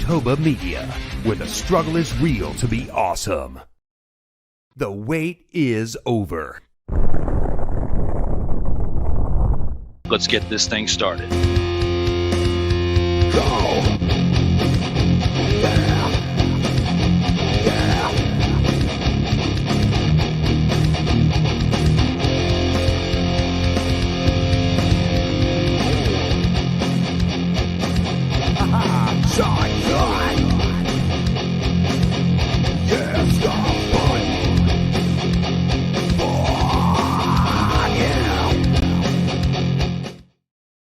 SIRTOBA Media, where the struggle is real to be awesome. The wait is over. Let's get this thing started. Go!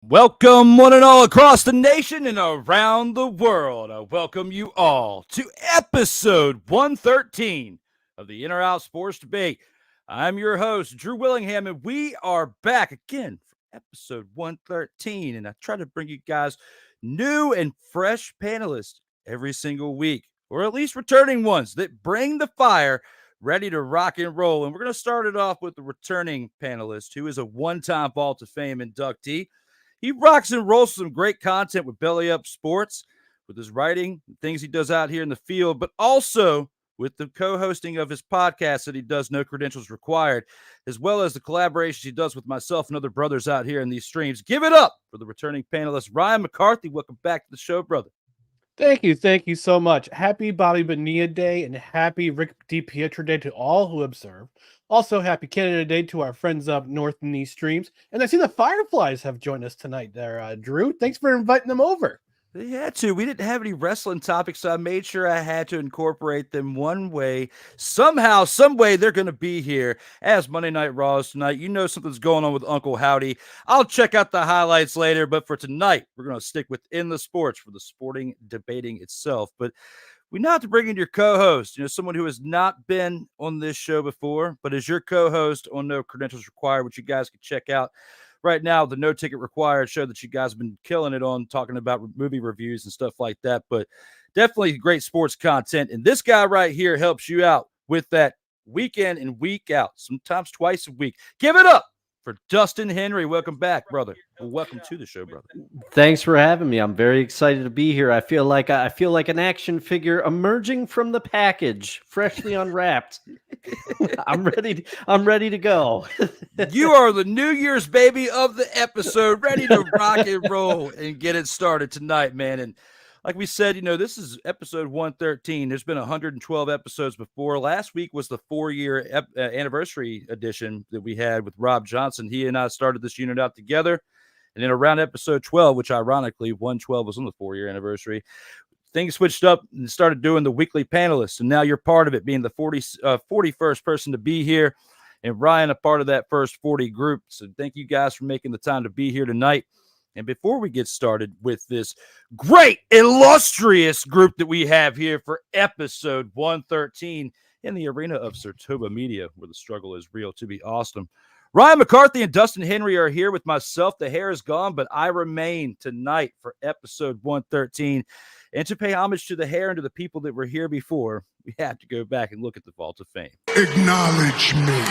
Welcome, one and all, across the nation and around the world. I welcome you all to episode 113 of the In or Out Sports Debate. I'm your host, Drew Willingham, and we are back again for episode 113. And I try to bring you guys new and fresh panelists every single week, or at least returning ones that bring the fire, ready to rock and roll. And we're going to start it off with the returning panelist, who is a one-time Vault of Fame inductee. He rocks and rolls some great content with Belly Up Sports, with his writing, things he does out here in the field, but also with the co-hosting of his podcast that he does, No Credentials Required, as well as the collaborations he does with myself and other brothers out here in these streams. Give it up for the returning panelist, Ryan McCarthy. Welcome back to the show, brother. Thank you so much. Happy Bobby Bonilla Day and happy Rick DiPietro Day to all who observe. Also, happy Canada Day to our friends up north in these streams. And I see the Fireflies have joined us tonight there, Drew. Thanks for inviting them over. They had to. We didn't have any wrestling topics, so I made sure I had to incorporate them one way. Somehow, some way, they're going to be here as Monday Night Raw is tonight. You know something's going on with Uncle Howdy. I'll check out the highlights later, but for tonight, we're going to stick within the sports for the sporting debating itself. But we now have to bring in your co-host, someone who has not been on this show before, but is your co-host on No Credentials Required, which you guys can check out right now, the No Ticket Required show that you guys have been killing it on, talking about movie reviews and stuff like that. But definitely great sports content. And this guy right here helps you out with that week in and week out, sometimes twice a week. Give it up for Dustin Henry. Welcome back, brother. Well, welcome to the show, brother. Thanks for having me. I'm very excited to be here. I feel like an action figure emerging from the package, freshly unwrapped. I'm ready to go. You are the New Year's baby of the episode, ready to rock and roll and get it started tonight, man. And like we said, this is episode 113. There's been 112 episodes before. Last week was the 4-year anniversary edition that we had with Rob Johnson. He and I started this unit out together. And then around episode 12, which ironically 112 was on the 4-year anniversary, things switched up and started doing the weekly panelists. And now you're part of it, being the 41st person to be here. And Ryan, a part of that first 40 group. So thank you guys for making the time to be here tonight. And before we get started with this great, illustrious group that we have here for episode 113 in the arena of SIRTOBA Media, where the struggle is real to be awesome, Ryan McCarthy and Dustin Henry are here with myself. The hair is gone, but I remain tonight for episode 113. And to pay homage to the hair and to the people that were here before, we have to go back and look at the Vault of Fame. Acknowledge me.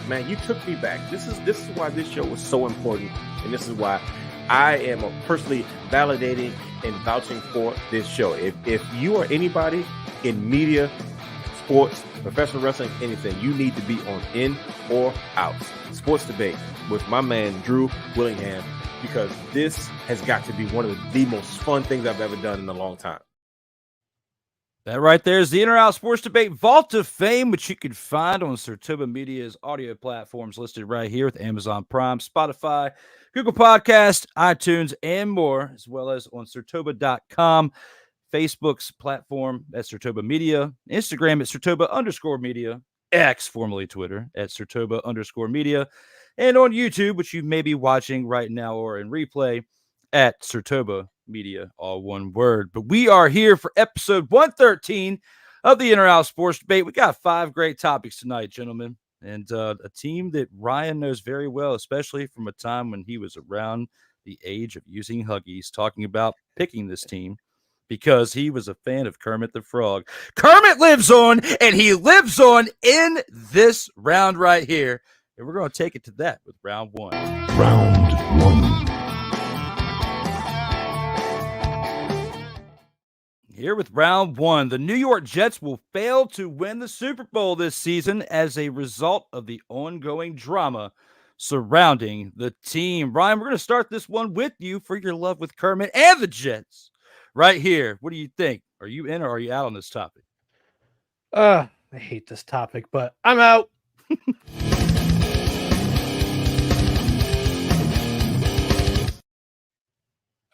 Man, you took me back. This is why this show was so important, and this is why I am personally validating and vouching for this show. If you are anybody in media, sports, professional wrestling, anything, you need to be on In or Out Sports Debate with my man Drew Willingham, because this has got to be one of the most fun things I've ever done in a long time. That right there is the In or Out Sports Debate Vault of Fame, which you can find on SIRTOBA Media's audio platforms listed right here with Amazon Prime, Spotify, Google Podcast, iTunes, and more, as well as on SIRTOBA.com. Facebook's platform at SIRTOBA Media, Instagram at SIRTOBA_media, X, formerly Twitter, at SIRTOBA_media, and on YouTube, which you may be watching right now or in replay, at SIRTOBA Media, all one word. But we are here for episode 113 of the In or Out Sports Debate. We got 5 great topics tonight, gentlemen, and a team that Ryan knows very well, especially from a time when he was around the age of using Huggies, talking about picking this team because he was a fan of Kermit the Frog. Kermit lives on, and he lives on in this round right here. And we're going to take it to that with round 1. Round 1. Here with round 1, the New York Jets will fail to win the Super Bowl this season as a result of the ongoing drama surrounding the team. Ryan, we're going to start this one with you for your love with Kermit and the Jets right here. What do you think? Are you in or are you out on this topic? I hate this topic, but I'm out.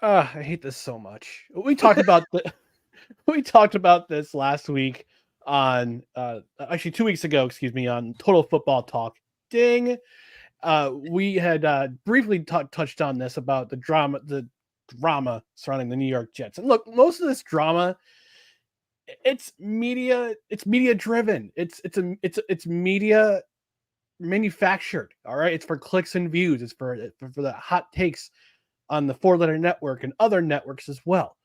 I hate this so much. We talked about this last week on actually 2 weeks ago, on Total Football Talk. Ding. We had briefly touched on this about the drama surrounding the New York Jets. And look, most of this drama, it's media driven. It's media manufactured. All right. It's for clicks and views. It's for the hot takes on the 4-letter network and other networks as well.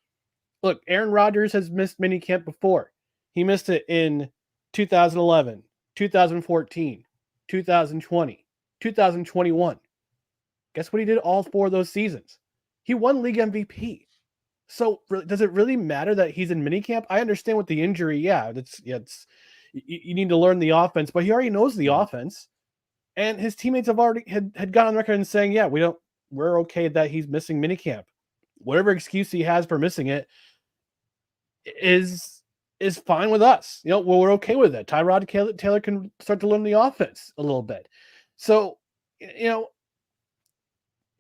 Look, Aaron Rodgers has missed minicamp before. He missed it in 2011, 2014, 2020, 2021. Guess what he did all 4 of those seasons? He won league MVP. So does it really matter that he's in minicamp? I understand with the injury. Yeah, you need to learn the offense, but he already knows the offense. And his teammates have already had gone on record and saying, yeah, we're okay that he's missing minicamp. Whatever excuse he has for missing it is fine with us. We're okay with it. Tyrod Taylor can start to learn the offense a little bit. So, and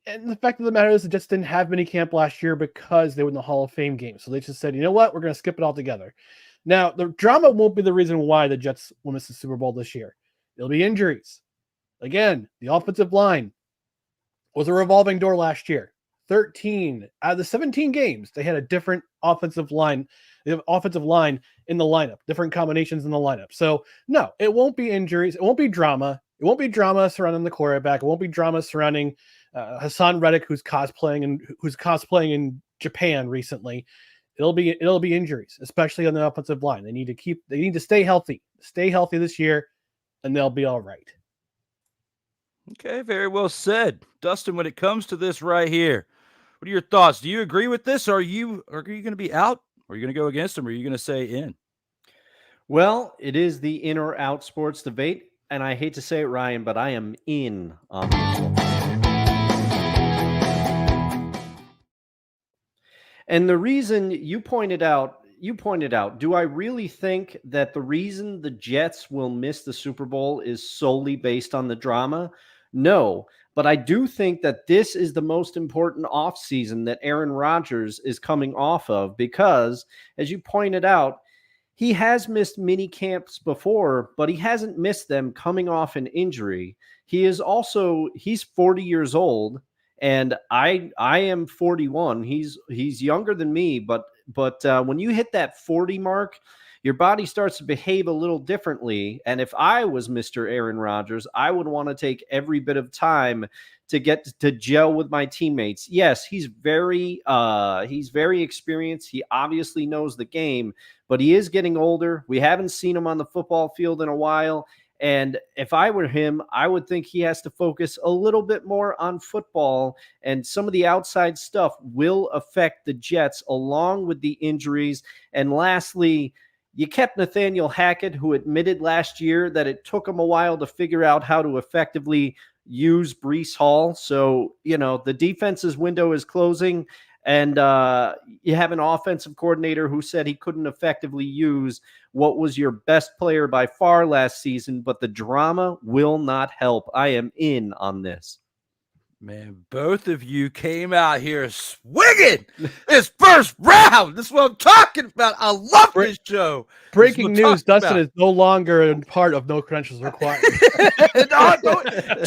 the fact of the matter is the Jets didn't have minicamp last year because they were in the Hall of Fame game. So they just said, you know what? We're going to skip it altogether. Now, the drama won't be the reason why the Jets will miss the Super Bowl this year. It'll be injuries. Again, the offensive line was a revolving door last year. 13 out of the 17 games, they had a different offensive line. They have offensive line in the lineup, different combinations in the lineup. So no, it won't be injuries. It won't be drama. It won't be drama surrounding the quarterback. It won't be drama surrounding Hassan Reddick, who's cosplaying in Japan recently. It'll be injuries, especially on the offensive line. They need to stay healthy this year, and they'll be all right. Okay, very well said. Dustin, when it comes to this right here, what are your thoughts? Do you agree with this? Are you going to be out? Are you going to go against him? Or are you going to say in? Well, it is the In or Out Sports Debate, and I hate to say it, Ryan, but I am in on this one. And the reason you pointed out, do I really think that the reason the Jets will miss the Super Bowl is solely based on the drama? No, but I do think that this is the most important offseason that Aaron Rodgers is coming off of because, as you pointed out, he has missed mini camps before, but he hasn't missed them coming off an injury. He's 40 years old, and I am 41. He's younger than me, but when you hit that 40 mark, your body starts to behave a little differently. And if I was Mr. Aaron Rodgers, I would want to take every bit of time to get to gel with my teammates. Yes, he's very experienced. He obviously knows the game, but he is getting older. We haven't seen him on the football field in a while. And if I were him, I would think he has to focus a little bit more on football, and some of the outside stuff will affect the Jets along with the injuries. And lastly, you kept Nathaniel Hackett, who admitted last year that it took him a while to figure out how to effectively use Breece Hall. So, the defense's window is closing, and you have an offensive coordinator who said he couldn't effectively use what was your best player by far last season, but the drama will not help. I am in on this. Man, both of you came out here swinging this first round. This is what I'm talking about. I love this show. Breaking news, Dustin about. is no longer part of No Credentials Required. No,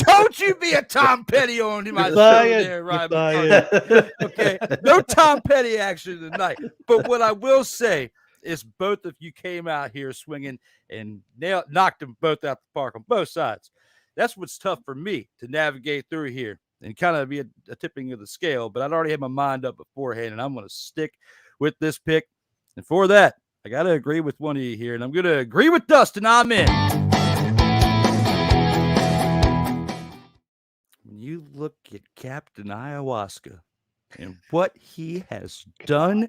don't you be a Tom Petty on my show there, Ryan McCarthy. Okay, no Tom Petty action tonight. But what I will say is both of you came out here swinging and knocked them both out the park on both sides. That's what's tough for me to navigate through here and kind of be a tipping of the scale. But I'd already had my mind up beforehand, and I'm going to stick with this pick. And for that, I got to agree with one of you here, and I'm going to agree with Dustin. I'm in. When you look at Captain Ayahuasca and what he has done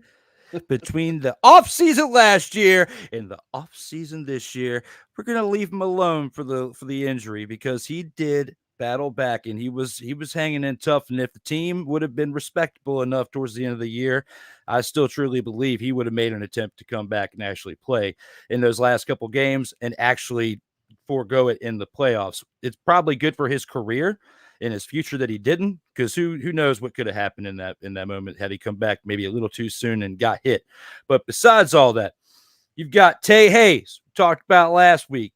between the offseason last year and the offseason this year, we're going to leave him alone for the injury, because he did battle back and he was hanging in tough. And if the team would have been respectable enough towards the end of the year, I still truly believe he would have made an attempt to come back and actually play in those last couple games and actually forego it in the playoffs. It's probably good for his career in his future that he didn't, because who knows what could have happened in that moment had he come back maybe a little too soon and got hit. But besides all that, you've got Tay Hayes, talked about last week.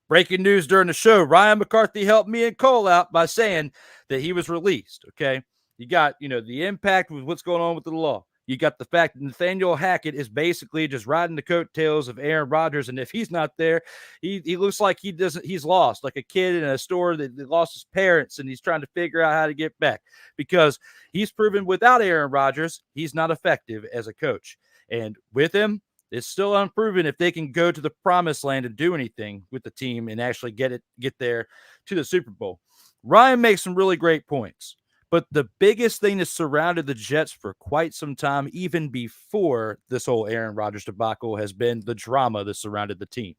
Breaking news during the show, Ryan McCarthy helped me and Cole out by saying that he was released. Okay, you got the impact with what's going on with the law. You got the fact that Nathaniel Hackett is basically just riding the coattails of Aaron Rodgers, and if he's not there, he looks like he's lost, like a kid in a store that lost his parents, and he's trying to figure out how to get back, because he's proven without Aaron Rodgers he's not effective as a coach, and with him it's still unproven if they can go to the promised land and do anything with the team and actually get there to the Super Bowl. Ryan makes some really great points. But the biggest thing that surrounded the Jets for quite some time, even before this whole Aaron Rodgers debacle, has been the drama that surrounded the team.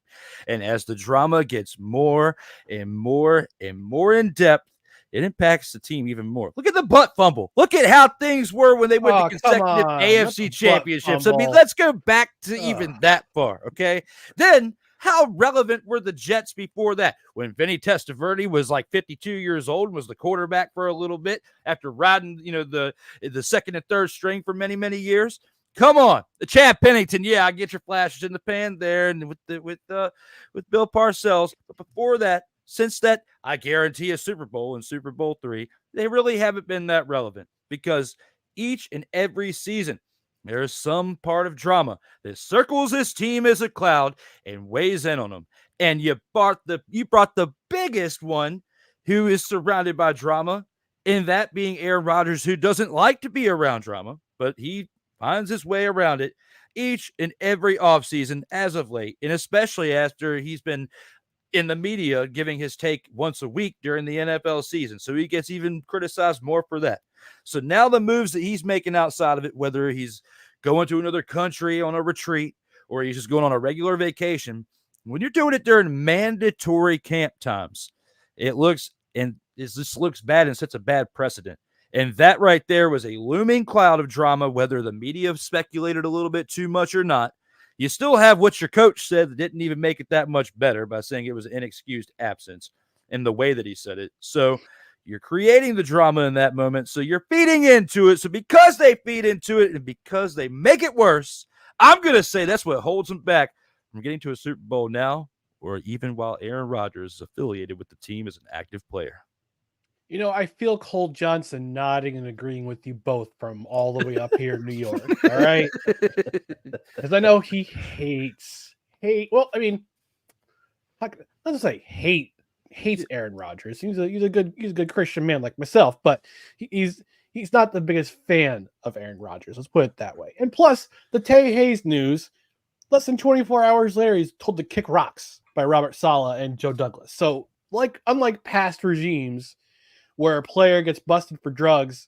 And as the drama gets more and more and more in depth, it impacts the team even more. Look at the butt fumble. Look at how things were when they went to consecutive AFC championships. I mean, let's go back to even that far, okay? Then how relevant were the Jets before that? When Vinny Testaverde was like 52 years old and was the quarterback for a little bit after riding, the second and third string for many, many years. Come on, the Chad Pennington. Yeah, I get your flashes in the pan there, and with Bill Parcells. But before that, since that, I guarantee a Super Bowl and Super Bowl III, they really haven't been that relevant, because each and every season there is some part of drama that circles this team as a cloud and weighs in on them. And you brought the biggest one who is surrounded by drama, and that being Aaron Rodgers, who doesn't like to be around drama, but he finds his way around it each and every offseason as of late, and especially after he's been in the media giving his take once a week during the NFL season. So he gets even criticized more for that. So now the moves that he's making outside of it, whether he's going to another country on a retreat or he's just going on a regular vacation, when you're doing it during mandatory camp times, it just looks bad and sets a bad precedent. And that right there was a looming cloud of drama, whether the media speculated a little bit too much or not. You still have what your coach said that didn't even make it that much better by saying it was an inexcused absence in the way that he said it. So you're creating the drama in that moment. So you're feeding into it. So because they feed into it and because they make it worse, I'm going to say that's what holds them back from getting to a Super Bowl now, or even while Aaron Rodgers is affiliated with the team as an active player. I feel Cole Johnson nodding and agreeing with you both from all the way up here in New York. All right. Because I know he hates. Well, I mean, let's say hates Aaron Rodgers. He's a good Christian man like myself, but he's not the biggest fan of Aaron Rodgers. Let's put it that way. And plus, the Tay Hayes news, less than 24 hours later, he's told to kick rocks by Robert Saleh and Joe Douglas. So, unlike past regimes, where a player gets busted for drugs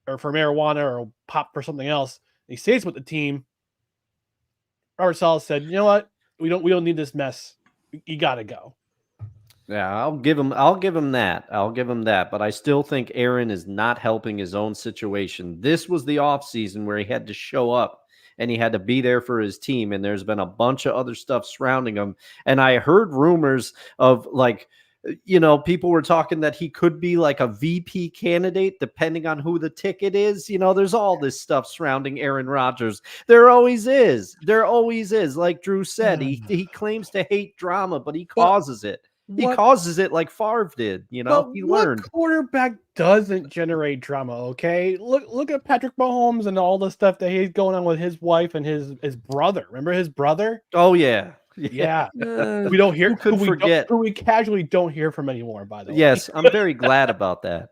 or for marijuana or pop for something else, he stays with the team. Robert Saleh said, "You know what? We don't need this mess. You got to go." Yeah, I'll give him that. But I still think Aaron is not helping his own situation. This was the offseason where he had to show up and he had to be there for his team. And there's been a bunch of other stuff surrounding him. And I heard rumors of people were talking that he could be like a VP candidate depending on who the ticket is. There's all this stuff surrounding Aaron Rodgers. There always is. Like Drew said, he claims to hate drama, but he causes it. He causes it like Favre did. He learned. What quarterback doesn't generate drama? Okay, look at Patrick Mahomes and all the stuff that he's going on with his wife and his brother. Remember his brother? Oh yeah. Yeah. We don't hear. Who we casually don't hear from anymore. By the way. Yes, I'm very glad about that.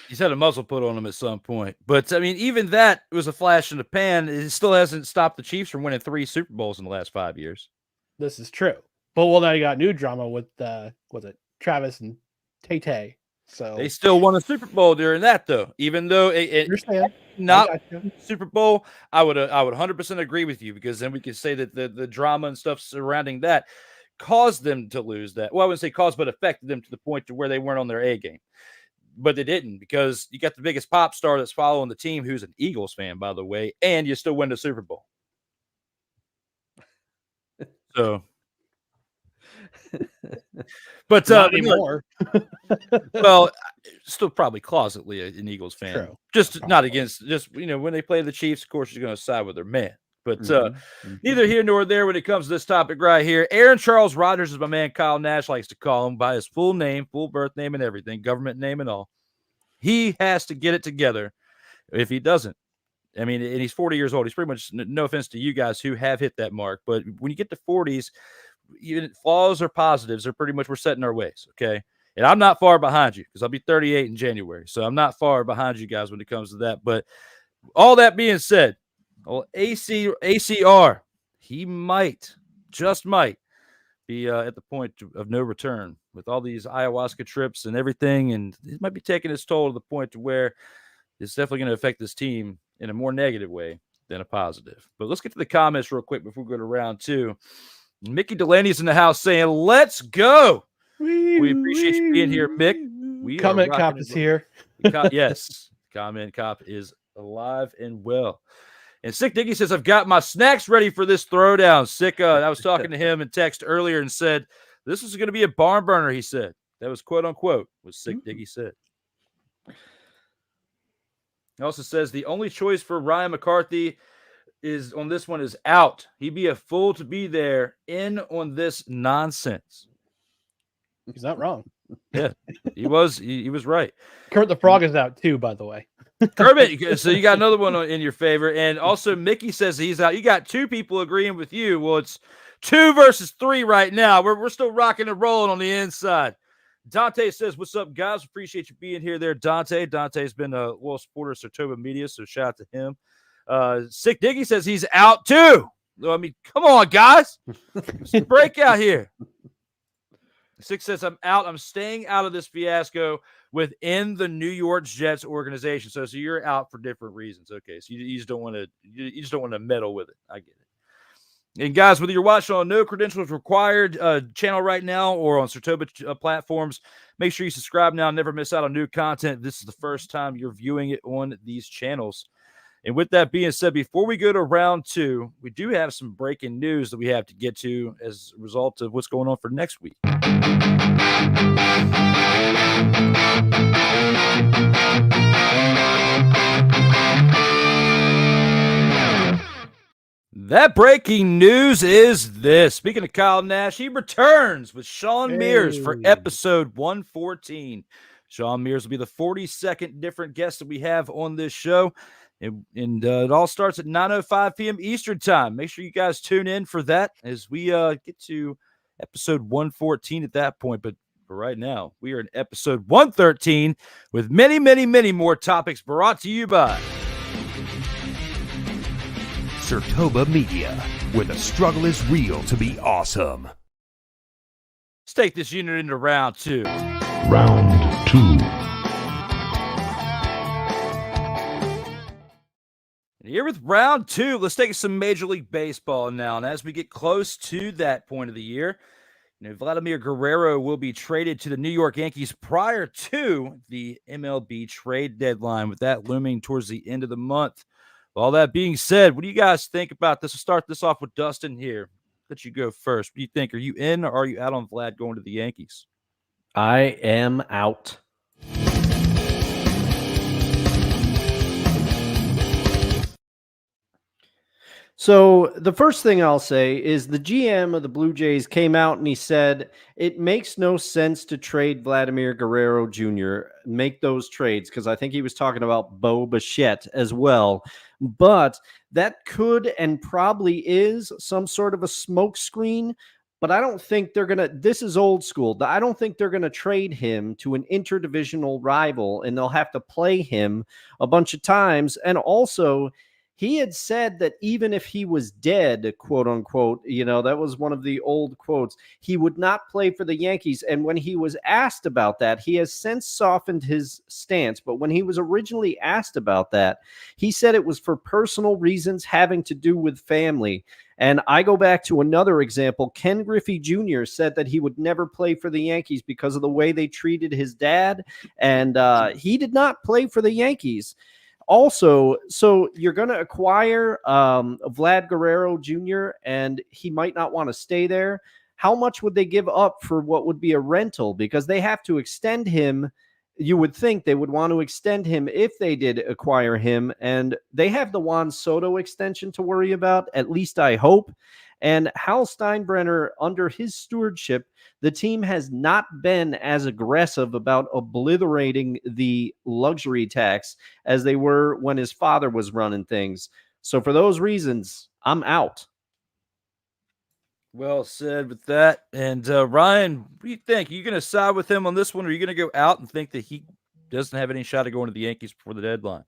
He's had a muzzle put on him at some point. But, I mean, even that was a flash in the pan. It still hasn't stopped the Chiefs from winning 3 Super Bowls in the last 5 years. This is true. But, now you got new drama with, Travis and Tay-Tay. So they still won a Super Bowl during that, though. Even though not Super Bowl, I would 100% agree with you, because then we could say that the drama and stuff surrounding that caused them to lose that. Well, I wouldn't say caused, but affected them to the point to where they weren't on their A game. But they didn't, because you got the biggest pop star that's following the team, who's an Eagles fan, by the way, and you still win the Super Bowl. So, but not anymore. Well, still probably closetly an Eagles fan. True. Just not against. Just when they play the Chiefs, of course, you're going to side with their man. But neither here nor there when it comes to this topic right here. Aaron Charles Rodgers, is my man Kyle Nash likes to call him by his full name, full birth name and everything, government name and all. He has to get it together. If he doesn't, I mean, and he's 40 years old. He's pretty much, no offense to you guys who have hit that mark, but when you get to 40s, even flaws or positives are pretty much, we're setting our ways, okay? And I'm not far behind you, because I'll be 38 in January. So I'm not far behind you guys when it comes to that. But all that being said, ACR, he just might be at the point of no return with all these ayahuasca trips and everything, and it might be taking its toll to the point to where it's definitely going to affect this team in a more negative way than a positive. But let's get to the comments real quick before we go to round 2. Mickey Delaney's in the house saying, "Let's go." We appreciate you being here, Mick. Comment Cop is here. Yes, Comment Cop is alive and well. And Sick Dicky says, "I've got my snacks ready for this throwdown." Sick, I was talking to him in text earlier and said, this is going to be a barn burner, he said. That was quote unquote what Sick Dicky said. He also says, the only choice for Ryan McCarthy is on this one is out. He'd be a fool to be there in on this nonsense. He's not wrong. Yeah, he was right. Kurt the Frog is out too, by the way. Kermit, so you got another one in your favor. And also Mickey says he's out. You got 2 people agreeing with you. Well, it's 2 versus 3 right now. We're still rocking and rolling on the inside. Dante says, "What's up, guys? Appreciate you being here there, Dante." Dante's been a loyal supporter of SIRTOBA Media, so shout out to him. Sick Diggy says he's out too. I mean, come on, guys. It's a breakout here. Sick says, "I'm out. I'm staying out of this fiasco within the New York Jets organization." So you're out for different reasons. Okay, so you just don't want to meddle with it. I get it. And guys, whether you're watching on No Credentials Required channel right now or on SIRTOBA platforms, make sure you subscribe now and never miss out on new content. This is the first time you're viewing it on these channels. And with that being said, before we go to round 2, we do have some breaking news that we have to get to as a result of what's going on for next week. That breaking news is this. Speaking of Kyle Nash, he returns with Sean Mears for episode 114. Sean Mears will be the 42nd different guest that we have on this show. And it all starts at 9:05 p.m. Eastern time. Make sure you guys tune in for that as we get to episode 114 at that point. But for right now, we are in episode 113 with many, many, many more topics brought to you by SIRTOBA Media, where the struggle is real to be awesome. Let's take this unit into round 2. Round 2. And here with round 2, let's take some Major League Baseball now. And as we get close to that point of the year, Vladimir Guerrero will be traded to the New York Yankees prior to the MLB trade deadline, with that looming towards the end of the month. All that being said, what do you guys think about this? We'll start this off with Dustin here. Let you go first. What do you think? Are you in or are you out on Vlad going to the Yankees? I am out. So the first thing I'll say is the GM of the Blue Jays came out and he said it makes no sense to trade Vladimir Guerrero Jr. Make those trades, because I think he was talking about Bo Bichette as well. But that could and probably is some sort of a smokescreen. But I don't think they're going to, this is old school. I don't think they're going to trade him to an interdivisional rival and they'll have to play him a bunch of times. And also, he had said that even if he was dead, quote unquote, that was one of the old quotes, he would not play for the Yankees. And when he was asked about that, he has since softened his stance. But when he was originally asked about that, he said it was for personal reasons having to do with family. And I go back to another example. Ken Griffey Jr. said that he would never play for the Yankees because of the way they treated his dad. And he did not play for the Yankees. Also, so you're going to acquire Vlad Guerrero Jr., and he might not want to stay there. How much would they give up for what would be a rental? Because they have to extend him. You would think they would want to extend him if they did acquire him. And they have the Juan Soto extension to worry about, at least I hope. And Hal Steinbrenner, under his stewardship, the team has not been as aggressive about obliterating the luxury tax as they were when his father was running things. So for those reasons, I'm out. Well said with that. And Ryan, what do you think? Are you going to side with him on this one, or are you going to go out and think that he doesn't have any shot of going to the Yankees before the deadline?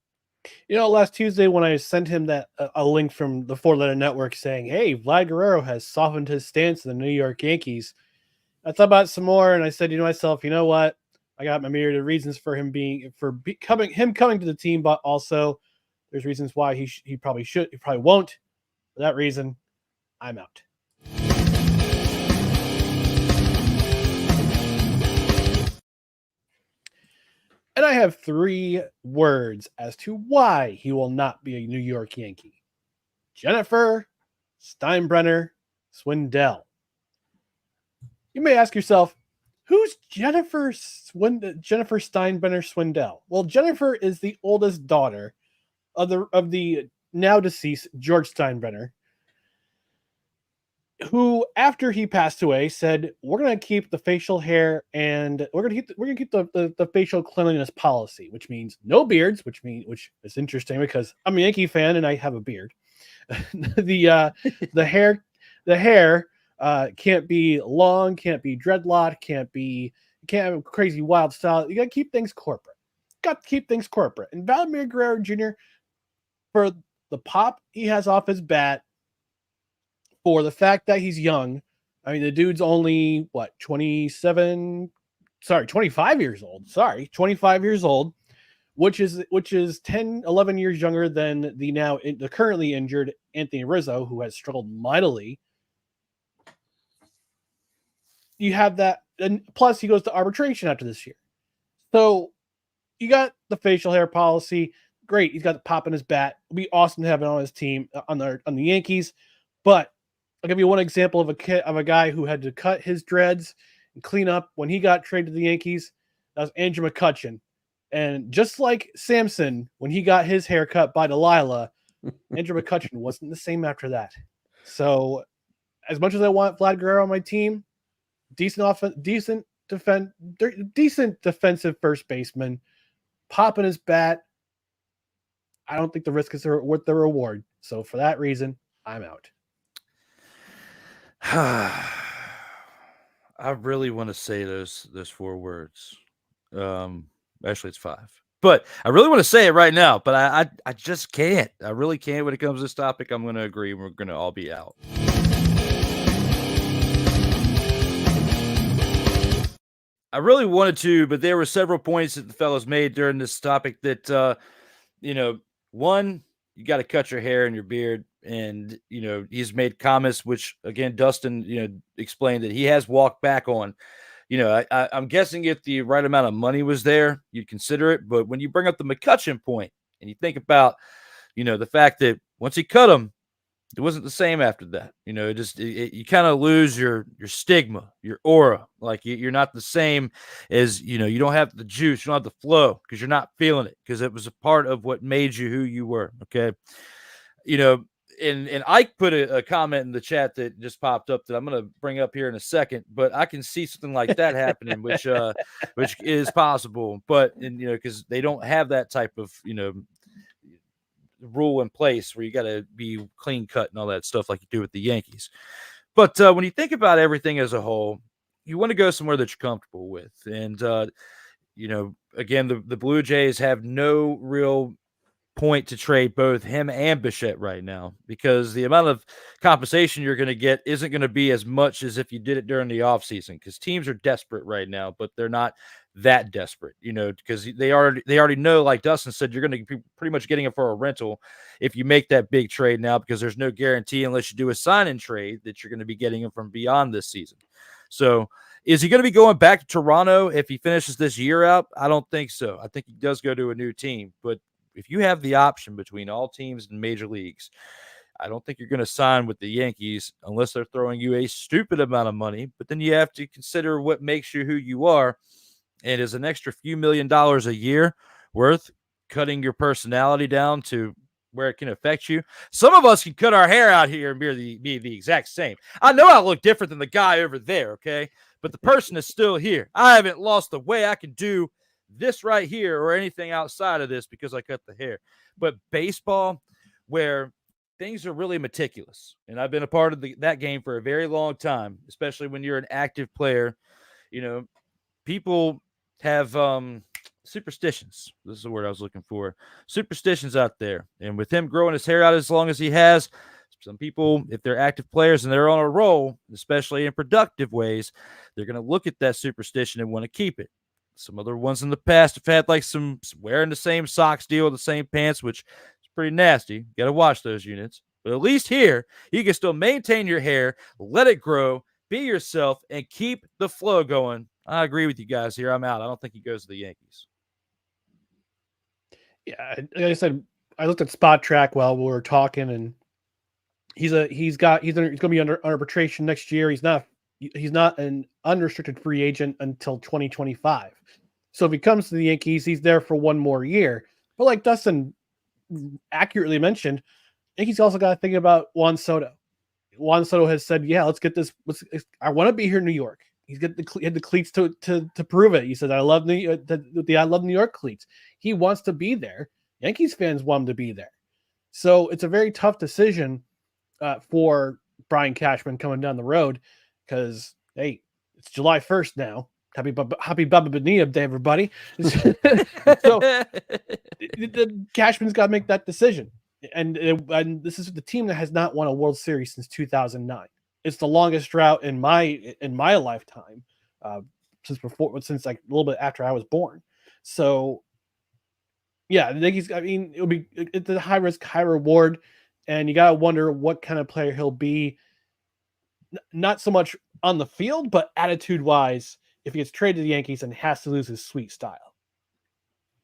Last Tuesday when I sent him a link from the Four Letter Network saying, hey, Vlad Guerrero has softened his stance in the New York Yankees, I thought about it some more, and I said to myself, you know what? I got my myriad of reasons for him coming to the team, but also there's reasons why he probably won't. For that reason, I'm out. And I have 3 words as to why he will not be a New York Yankee. Jennifer, Steinbrenner, Swindell. You may ask yourself, who's Jennifer Steinbrenner Swindell? Well, Jennifer is the oldest daughter of the now deceased George Steinbrenner, who, after he passed away, said, we're going to keep the facial hair and we're going to keep the facial cleanliness policy, which means no beards, which is interesting because I'm a Yankee fan and I have a beard. The hair can't be long, can't be dreadlocked, can't have a crazy wild style. You got to keep things corporate. And Vladimir Guerrero Jr., for the pop he has off his bat, for the fact that he's young. I mean, the dude's only 25 years old. 25 years old, which is 10, 11 years younger than the currently injured Anthony Rizzo, who has struggled mightily. You have that, and plus he goes to arbitration after this year. So you got the facial hair policy. Great, he's got the pop in his bat. It'd be awesome to have it on his team on the Yankees, but I'll give you one example of a guy who had to cut his dreads and clean up when he got traded to the Yankees. That was Andrew McCutchen. And just like Samson, when he got his hair cut by Delilah, Andrew McCutchen wasn't the same after that. So as much as I want Vlad Guerrero on my team, decent defensive first baseman, popping his bat, I don't think the risk is worth the reward. So for that reason, I'm out. I really want to say those 4 words. Actually, it's 5. But I really want to say it right now, but I just can't. I really can't when it comes to this topic. I'm going to agree. We're going to all be out. I really wanted to, but there were several points that the fellows made during this topic that, one, you got to cut your hair and your beard. And, he's made comments, which, again, Dustin, explained that he has walked back on. I'm guessing if the right amount of money was there, you'd consider it. But when you bring up the McCutchen point and you think about, the fact that once he cut him, It wasn't the same after that. You know, you kind of lose your stigma, your aura. Like you're not the same as, you know, you don't have the juice, you don't have the flow because you're not feeling it because it was a part of what made you who you were. Okay. You know, and Ike put a comment in the chat that just popped up that I'm going to bring up here in a second, but I can see something like that happening, which is possible, but, and, you know, because they don't have that type of, you know, rule in place where you got to be clean cut and all that stuff like you do with the Yankees. But when you think about everything as a whole, you want to go somewhere that you're comfortable with. And, you know, again, the Blue Jays have no real point to trade both him and Bichette right now because the amount of compensation you're going to get isn't going to be as much as if you did it during the offseason because teams are desperate right now, but they're not that desperate, you know, because they already know, like Dustin said, you're going to be pretty much getting it for a rental if you make that big trade now because there's no guarantee unless you do a sign-in trade that you're going to be getting him from beyond this season. So is he going to be going back to Toronto if he finishes this year out? I don't think so. I think he does go to a new team, but if you have the option between all teams in major leagues, I don't think you're going to sign with the Yankees unless they're throwing you a stupid amount of money. But then you have to consider what makes you who you are. And is an extra few $1 million a year worth cutting your personality down to where it can affect you? Some of us can cut our hair out here and be the exact same. I know I look different than the guy over there, okay? But the person is still here. I haven't lost the way I can do this right here or anything outside of this because I cut the hair. But baseball, where things are really meticulous, and I've been a part of that game for a very long time, especially when you're an active player, you know, people have superstitions. This is the word I was looking for. Superstitions out there. And with him growing his hair out as long as he has, some people, if they're active players and they're on a roll, especially in productive ways, they're going to look at that superstition and want to keep it. Some other ones in the past have had like some wearing the same socks deal with the same pants, which is pretty nasty. Got to watch those units. But at least here, you can still maintain your hair, let it grow, be yourself, and keep the flow going. I agree with you guys here. I'm out. I don't think he goes to the Yankees. Yeah, like I said, I looked at Spot Track while we were talking, and he's going to be under arbitration next year. He's not an unrestricted free agent until 2025. So if he comes to the Yankees, he's there for one more year. But like Dustin accurately mentioned, Yankees also got to think about Juan Soto. Juan Soto has said, "Yeah, let's get this. I want to be here in New York." He had the cleats to prove it. He said, "I love I love New York cleats." He wants to be there. Yankees fans want him to be there. So it's a very tough decision for Brian Cashman coming down the road because, hey, it's July 1st now. Happy Baba Bonilla Day, everybody. So the Cashman's got to make that decision. And this is the team that has not won a World Series since 2009. It's the longest drought in my lifetime, since like a little bit after I was born. So, yeah, it's a high risk, high reward, and you gotta wonder what kind of player he'll be. Not so much on the field, but attitude wise, if he gets traded to the Yankees and has to lose his sweet style.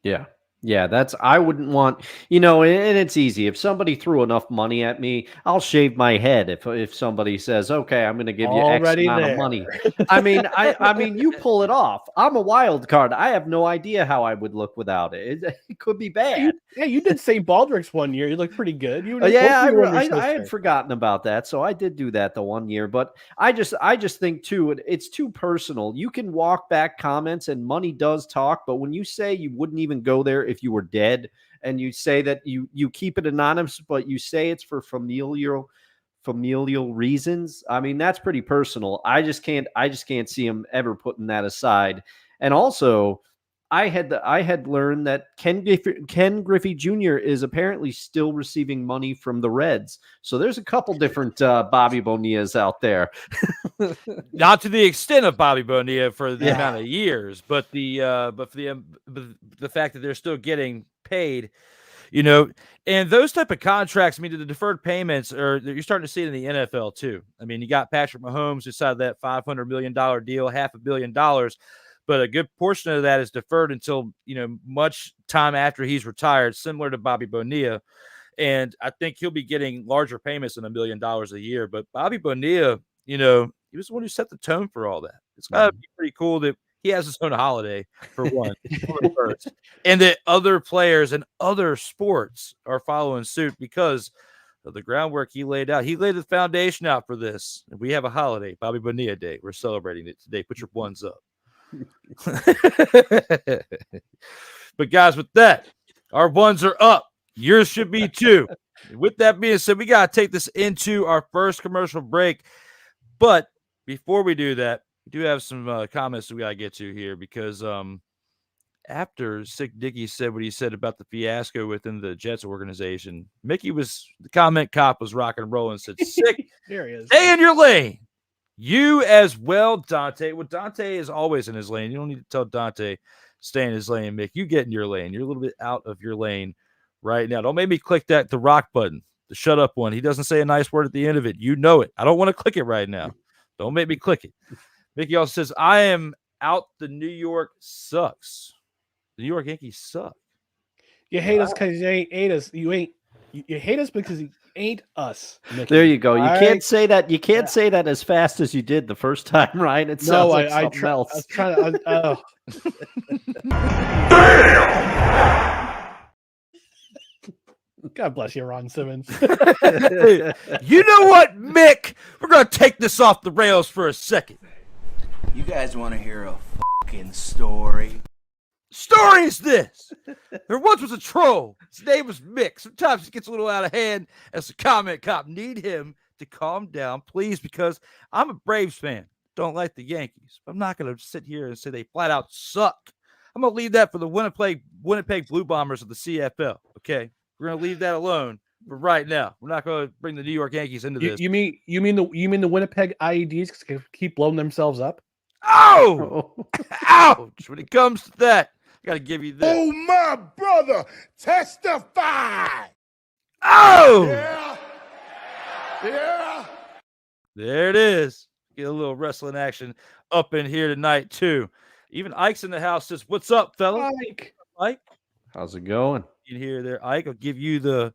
Yeah. Yeah, I wouldn't want, and it's easy. If somebody threw enough money at me, I'll shave my head if somebody says, okay, I'm going to give you X amount of money. I mean, you pull it off. I'm a wild card. I have no idea how I would look without it. It could be bad. You did St. Baldrick's one year. You looked pretty good. I had forgotten about that. So I did do that the one year, but I just think too, it's too personal. You can walk back comments and money does talk, but when you say you wouldn't even go there if you were dead, and you say that you keep it anonymous, but you say it's for familial reasons, I mean, that's pretty personal. I just can't see him ever putting that aside. And also, I had learned that Ken Griffey Jr. is apparently still receiving money from the Reds. So there's a couple different Bobby Bonillas out there. Not to the extent of Bobby Bonilla for the amount of years, but for the fact that they're still getting paid, and those type of contracts. I mean, the deferred payments you're starting to see it in the NFL too. I mean, you got Patrick Mahomes who signed that $500 million deal, $500 million. But a good portion of that is deferred until, much time after he's retired, similar to Bobby Bonilla. And I think he'll be getting larger payments than $1 million a year. But Bobby Bonilla, you know, he was the one who set the tone for all that. It's got to be pretty cool that he has his own holiday, for one, first, and that other players and other sports are following suit because of the groundwork he laid out. He laid the foundation out for this. We have a holiday, Bobby Bonilla Day. We're celebrating it today. Put your ones up. But guys, with that, our ones are up. Yours should be too. With that being said, we got to take this into our first commercial break. But before we do that, we do have some comments that we got to get to here because after Sick Dicky said what he said about the fiasco within the Jets organization, the comment cop was rock and roll and said, Sick, There he is. stay in your lane. You as well, Dante. Well, Dante is always in his lane. You don't need to tell Dante stay in his lane, Mick. You get in your lane. You're a little bit out of your lane right now. Don't make me click the rock button, the shut up one. He doesn't say a nice word at the end of it. You know it. I don't want to click it right now. Don't make me click it. Mickey also says, I am out. The New York sucks. The New York Yankees suck. You hate us because you ain't us. You hate us because you ain't us. Mickey. There you go. You All can't right? say that. You can't say that as fast as you did the first time, Ryan. It sounds like something else. I was trying to. God bless you, Ron Simmons. You know what, Mick? We're going to take this off the rails for a second. You guys want to hear a fucking story? Story is this. There once was a troll. His name was Mick. Sometimes he gets a little out of hand as a comment cop. Need him to calm down, please, because I'm a Braves fan. Don't like the Yankees. I'm not going to sit here and say they flat out suck. I'm going to leave that for the Winnipeg Blue Bombers of the CFL, okay? We're going to leave that alone for right now. We're not going to bring the New York Yankees into this. You mean the Winnipeg IEDs keep blowing themselves up? Oh! Ouch! When it comes to that, I got to give you this. Oh, my brother, testify. Oh! Yeah. Yeah. There it is. Get a little wrestling action up in here tonight, too. Even Ike's in the house says, what's up, fella? Ike? How's it going? You can hear there, Ike. I'll give you the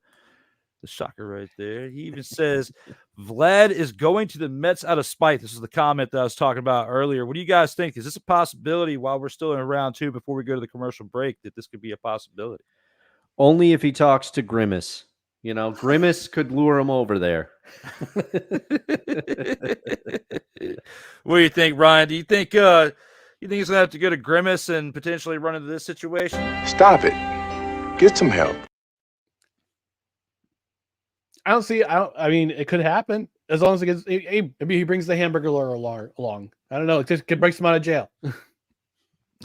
shocker right there. He even says, Vlad is going to the Mets out of spite. This is the comment that I was talking about earlier. What do you guys think? Is this a possibility while we're still in round two before we go to the commercial break that this could be a possibility? Only if he talks to Grimace. You know, Grimace could lure him over there. What do you think, Ryan? Do you think he's going to have to go to Grimace and potentially run into this situation? Stop it. Get some help. I mean, it could happen as long as it gets. Maybe he brings the hamburger along. I don't know. It just breaks him out of jail.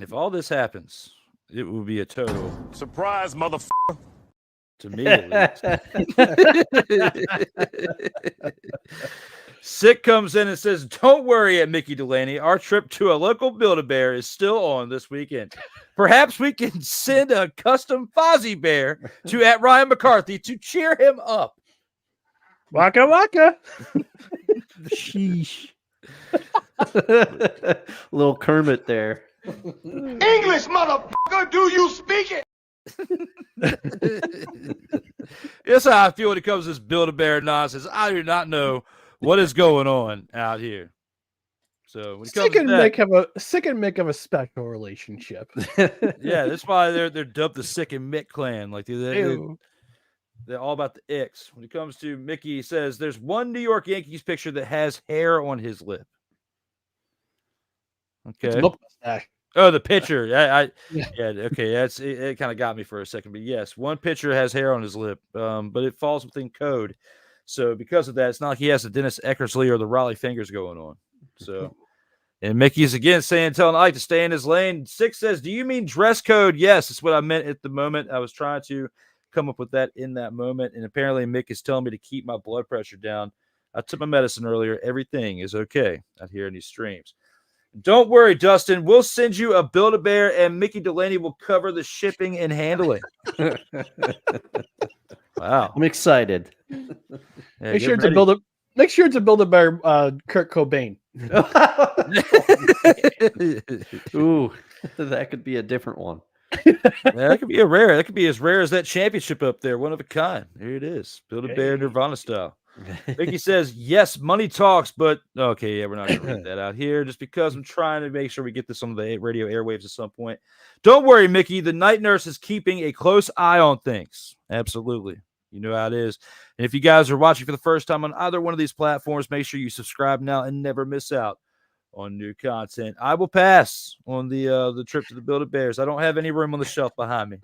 If all this happens, it will be a total Surprise, motherfucker. to me at least. Sick comes in and says, don't worry at Mickey Delaney. Our trip to a local Build-A-Bear is still on this weekend. Perhaps we can send a custom Fozzie Bear to at Ryan McCarthy to cheer him up. Waka waka. Sheesh. Little Kermit there. English, motherfucker, do you speak it? That's how I feel when it comes to this Build-A-Bear nonsense. I do not know what is going on out here. So when it comes Sick and to that, Mick have a special relationship. yeah, that's why they're dubbed the Sick and Mick clan. Like Ew. they're all about the icks. When it comes to Mickey, he says there's one New York Yankees picture that has hair on his lip. Okay. Oh, the pitcher. Yeah. Okay. It kind of got me for a second, but yes, one pitcher has hair on his lip, but it falls within code. So because of that, it's not like he has the Dennis Eckersley or the Raleigh fingers going on. So, and Mickey's again telling Ike to stay in his lane. Six says, "Do you mean dress code?" Yes, that's what I meant at the moment. I was trying to come up with that in that moment, and apparently Mick is telling me to keep my blood pressure down. I took my medicine earlier. Everything is okay out here in these streams. Don't worry, Dustin. We'll send you a Build-A-Bear, and Mickey Delaney will cover the shipping and handling. Wow, I'm excited. Yeah, Make sure it's a Build-A-Bear Kurt Cobain. Ooh, that could be a different one. That could be a rare. That could be as rare as that championship up there. One of a kind. Here it is. Build-A-Bear Nirvana style. Vicky says, yes, money talks, but okay, yeah, we're not going to read that out here just because I'm trying to make sure we get this on the radio airwaves at some point. Don't worry, Mickey. The night nurse is keeping a close eye on things. Absolutely. You know how it is. And if you guys are watching for the first time on either one of these platforms, make sure you subscribe now and never miss out on new content. I will pass on the trip to the Build-A-Bears. I don't have any room on the shelf behind me.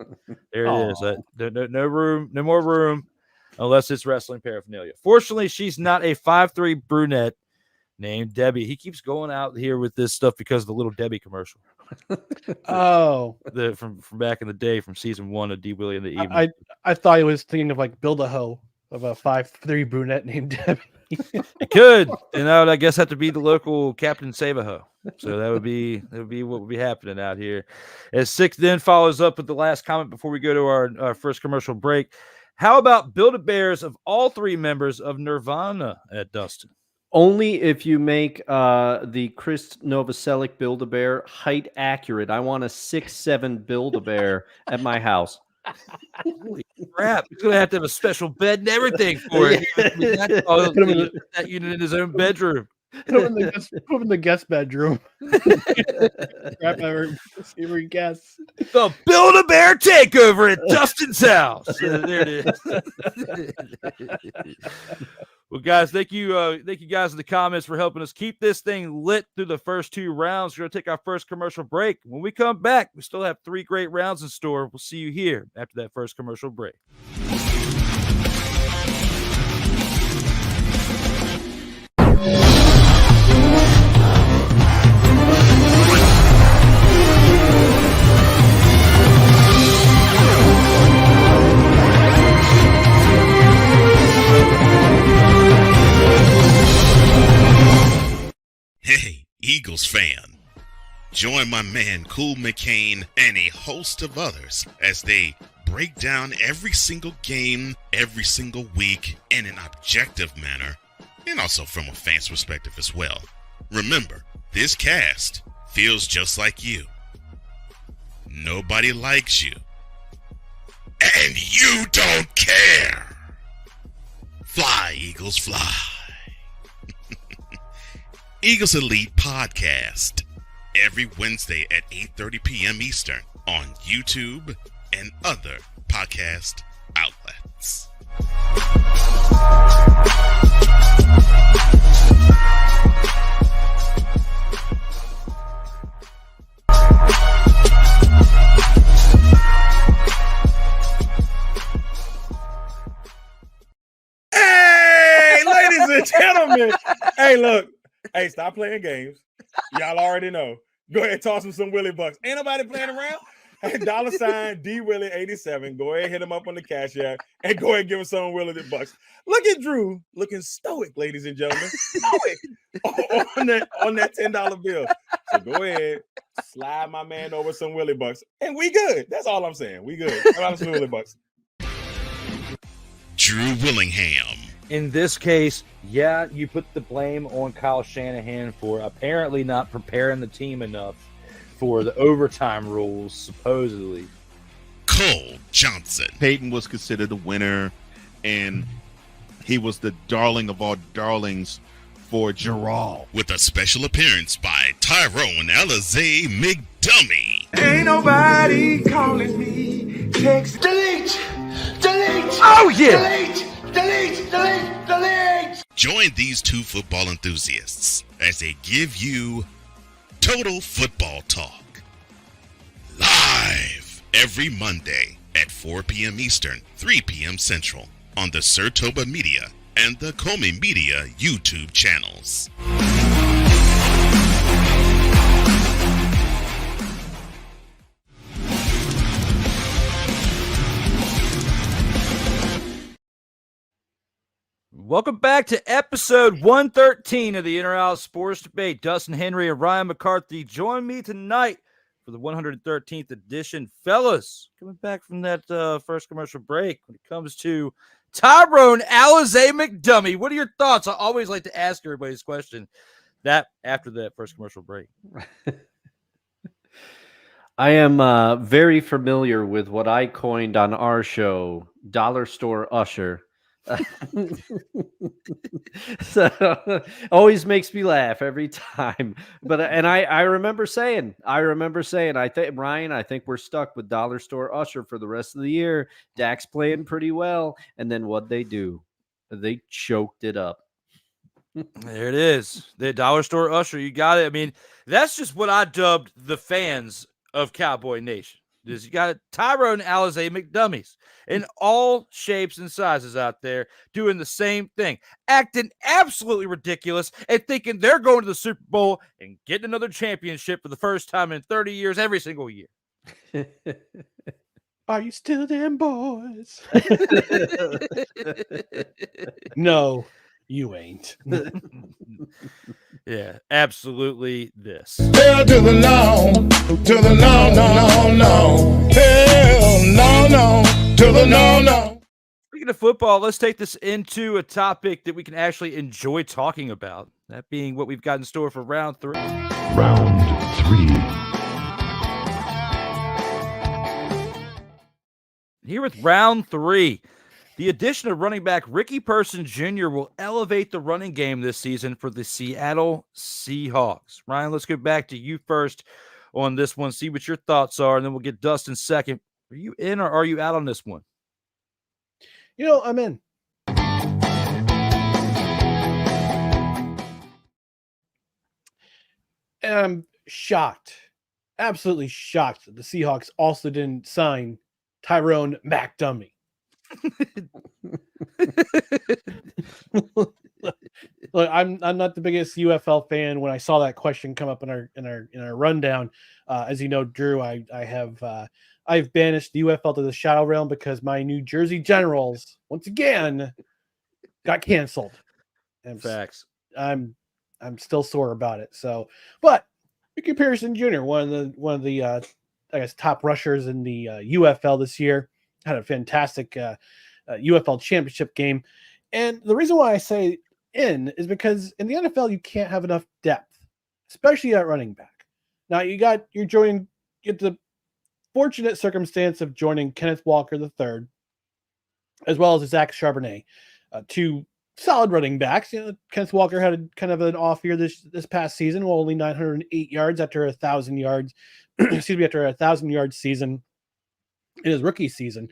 There it is. No room, no more room. Unless it's wrestling paraphernalia. Fortunately, she's not a 5'3" brunette named Debbie. He keeps going out here with this stuff because of the Little Debbie commercial. From back in the day, from season 1 of D. Willie in the Evening. I thought he was thinking of like Build-A-Hoe of a 5'3" brunette named Debbie. It could, and that would, I guess, have to be the local Captain Save-A-Ho. So that would be what would be happening out here. As Six then follows up with the last comment before we go to our first commercial break. How about Build-A-Bears of all 3 members of Nirvana at Dustin? Only if you make the Chris Novoselic Build-A-Bear height accurate. I want a 6'7" Build-A-Bear at my house. Holy crap. He's going to have a special bed and everything for it. That unit in his own bedroom. Put him in the guest bedroom. Grab every guest. The Build-A-Bear takeover at Dustin's house. There it is. Well, guys, thank you guys in the comments for helping us keep this thing lit through the first 2 rounds. We're going to take our first commercial break. When we come back, we still have 3 great rounds in store. We'll see you here after that first commercial break. Hey, Eagles fan, join my man Cool McCain and a host of others as they break down every single game, every single week in an objective manner, and also from a fan's perspective as well. Remember, this cast feels just like you. Nobody likes you. And you don't care. Fly, Eagles, fly. Eagles Elite Podcast, every Wednesday at 8:30 p.m. Eastern on YouTube and other podcast outlets. Hey, ladies and gentlemen. Hey, look. Hey, stop playing games. Y'all already know. Go ahead and toss him some Willie bucks. Ain't nobody playing around. Hey, $ D Willie 87. Go ahead, hit him up on the Cash App, and go ahead and give him some Willie the bucks. Look at Drew looking stoic, ladies and gentlemen. Stoic on that $10 bill. So go ahead, slide my man over some Willie bucks, and we good. That's all I'm saying. We good. Slide some Willie bucks. Drew Willingham. In this case, yeah, you put the blame on Kyle Shanahan for apparently not preparing the team enough for the overtime rules, supposedly. Cole Johnson. Peyton was considered a winner, and he was the darling of all darlings for Gerald. With a special appearance by Tyrone Alizé McDummy. Ain't nobody calling me. Text. Delete. Oh, yeah. Delete. Join these 2 football enthusiasts as they give you Total Football Talk. Live every Monday at 4 p.m. Eastern, 3 p.m. Central on the SIRTOBA Media and the Comey Media YouTube channels. Welcome back to episode 113 of the Inter-Out Sports Debate. Dustin Henry and Ryan McCarthy join me tonight for the 113th edition. Fellas, coming back from that first commercial break, when it comes to Tyrone Alizé McDummy, what are your thoughts? I always like to ask everybody's question that after that first commercial break. I am very familiar with what I coined on our show, dollar store usher. So always makes me laugh every time. But I remember saying, I think Ryan, I think we're stuck with dollar store usher for the rest of the year. Dak's playing pretty well, and then what they do? They choked it up. There it is. The dollar store usher. You got it. I mean, that's just what I dubbed the fans of Cowboy Nation. Is you got Tyrone Alizé McDummies in all shapes and sizes out there doing the same thing, acting absolutely ridiculous and thinking they're going to the Super Bowl and getting another championship for the first time in 30 years every single year. Are you still them boys? No, you ain't. Yeah, absolutely this. Hell to the no, no. Hell no, to the no. Speaking of football, let's take this into a topic that we can actually enjoy talking about. That being what we've got in store for round 3. Round 3. Here with round 3, the addition of running back Ricky Person Jr. will elevate the running game this season for the Seattle Seahawks. Ryan, let's go back to you first on this one, see what your thoughts are, and then we'll get Dustin second. Are you in or are you out on this one? You know, I'm in. And I'm shocked, absolutely shocked that the Seahawks also didn't sign Tyrone McDummy. Look, I'm not the biggest UFL fan. When I saw that question come up in our rundown, as you know, Drew, I've banished the UFL to the shadow realm because my New Jersey Generals once again got canceled. And Facts. I'm still sore about it. So, but Ricky Pearson Jr., one of the I guess top rushers in the UFL this year, had a fantastic UFL championship game. And the reason why I say in is because in the NFL you can't have enough depth, especially at running back. Now you get the fortunate circumstance of joining Kenneth Walker III, as well as Zach Charbonnet, two solid running backs. You know, Kenneth Walker had kind of an off year this past season, well, only 908 yards after 1,000 yards. Excuse me, after a 1,000-yard season in his rookie season.